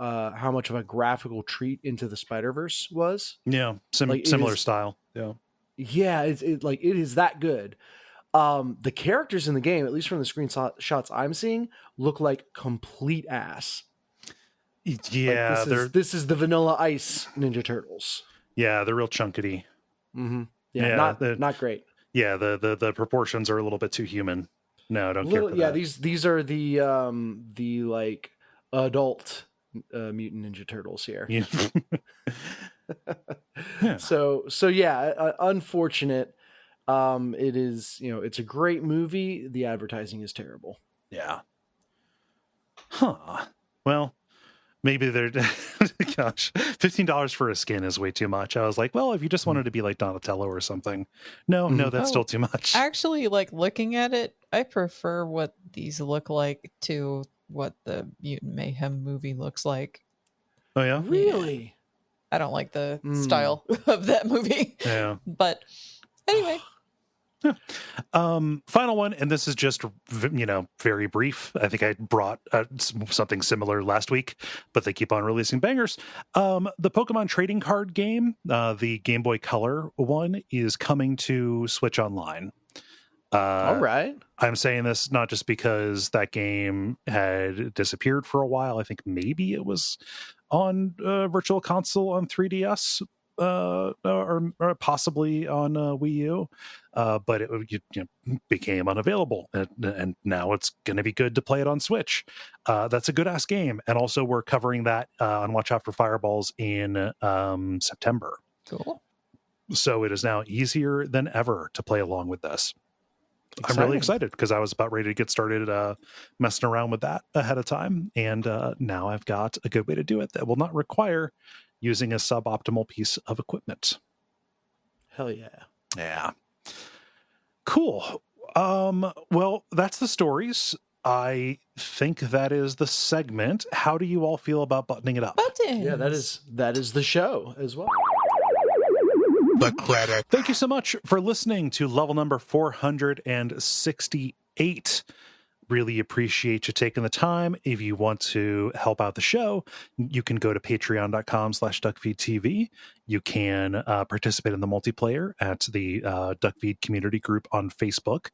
much of a graphical treat Into the Spider-Verse was. Yeah, similar style. Yeah, it is that good. The characters in the game, at least from the screenshots I'm seeing, look like complete ass. Yeah, this is the Vanilla Ice Ninja Turtles. Yeah, they're real chunkety. Mm-hmm. Yeah, not great. Yeah, the proportions are a little bit too human. No, don't care for that. These are the like adult Mutant Ninja Turtles here. Yeah. Yeah. So yeah, unfortunate. It is, it's a great movie. The advertising is terrible. Yeah. Huh. Well, maybe they're gosh, $15 for a skin is way too much. I was like, well, if you just wanted to be like Donatello or something. No, that's still too much. Actually, like looking at it, I prefer what these look like to what the Mutant Mayhem movie looks like. Oh yeah? Really? I don't like the style of that movie. Yeah. But anyway. Yeah. Final one, and this is just very brief. I think I brought something similar last week, but they keep on releasing bangers. The Pokemon trading card game, the Game Boy Color one, is coming to Switch Online. All right. I'm saying this not just because that game had disappeared for a while. I think maybe it was on Virtual Console on 3DS. Or possibly on Wii U, but it became unavailable, and now it's going to be good to play it on Switch. That's a good ass game, and also we're covering that on Watch Out for Fireballs in September. Cool. So it is now easier than ever to play along with this. Exciting. I'm really excited because I was about ready to get started messing around with that ahead of time, and now I've got a good way to do it that will not require using a suboptimal piece of equipment. Hell yeah. Yeah. Cool. Well, that's the stories. I think that is the segment. How do you all feel about buttoning it up? Buttons. Yeah, that is the show as well. The credit. Thank you so much for listening to level number 468. Really appreciate you taking the time. If you want to help out the show, you can go to patreon.com/Duckfeed.tv. You can participate in the multiplayer at the Duckfeed community group on Facebook.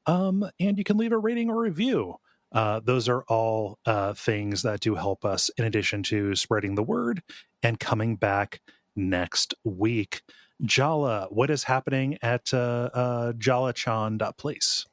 And you can leave a rating or review. Those are all things that do help us in addition to spreading the word and coming back next week. Jala, what is happening at jalachan.place?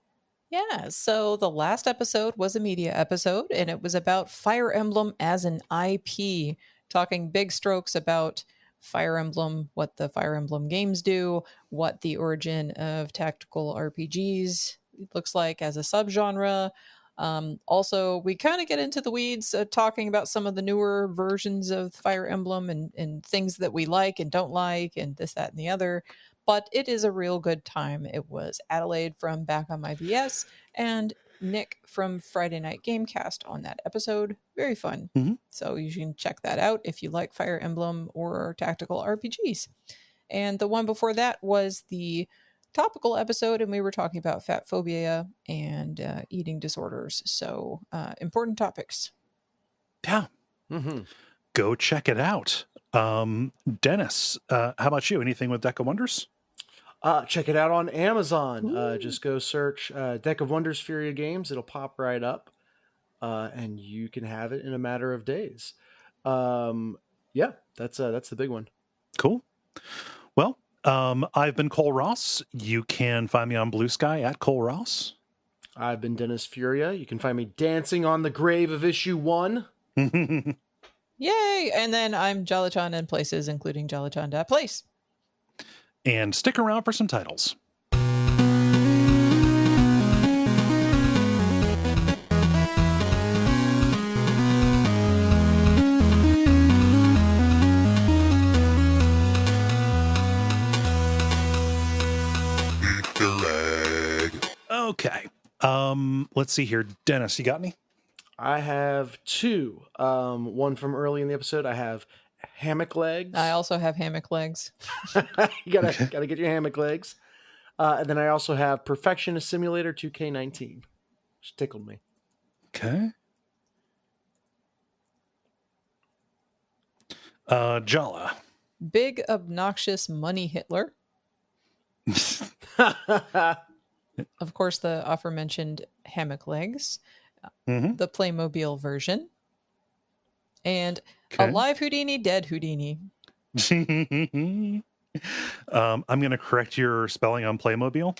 Yeah, so the last episode was a media episode, and it was about Fire Emblem as an IP, talking big strokes about Fire Emblem, what the Fire Emblem games do, what the origin of tactical RPGs looks like as a subgenre. Also, we kind of get into the weeds talking about some of the newer versions of Fire Emblem and things that we like and don't like and this, that, and the other. but it is a real good time. It was Adelaide from Back on My BS and Nick from Friday Night Gamecast on that episode. Very fun. Mm-hmm. So you can check that out if you like Fire Emblem or tactical RPGs. And the one before that was the topical episode, and we were talking about fat phobia and eating disorders. So important topics. Yeah. Mm-hmm. Go check it out. Dennis, how about you? Anything with Deck of Wonders? Check it out on Amazon. Just go search Deck of Wonders Furia Games. It'll pop right up, and you can have it in a matter of days. Yeah, that's the big one. Cool. Well, I've been Kole Ross. You can find me on Blue Sky at Kole Ross. I've been Dennis Furia. You can find me dancing on the grave of issue 1. Yay! And then I'm Jalachan in places, including Jalachan.place. And stick around for some titles. Okay. Let's see here. Dennis, you got any? I have 2. One from early in the episode. I have hammock legs. I also have hammock legs. You gotta get your hammock legs. And then I also have Perfectionist Simulator 2K19, which tickled me. Okay. Jala. Big obnoxious money Hitler. Of course, the aforementioned hammock legs, the Playmobil version, and a live Houdini, dead Houdini. I'm going to correct your spelling on Playmobil.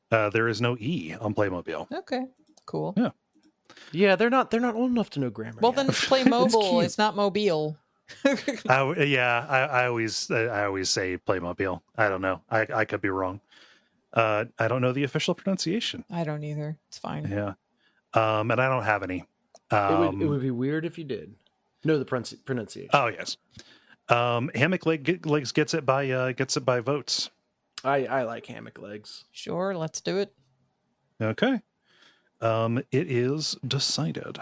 There is no E on Playmobil. Okay, cool. Yeah. Yeah, they're not old enough to know grammar. Well, then it's Playmobile. It's not mobile. I always say Playmobil. I don't know. I could be wrong. I don't know the official pronunciation. I don't either. It's fine. Yeah. And I don't have any. It would be weird if you did know the pronunciation. Oh yes. Hammock legs gets it by votes. I like hammock legs. Sure, let's do it. Okay. It is decided.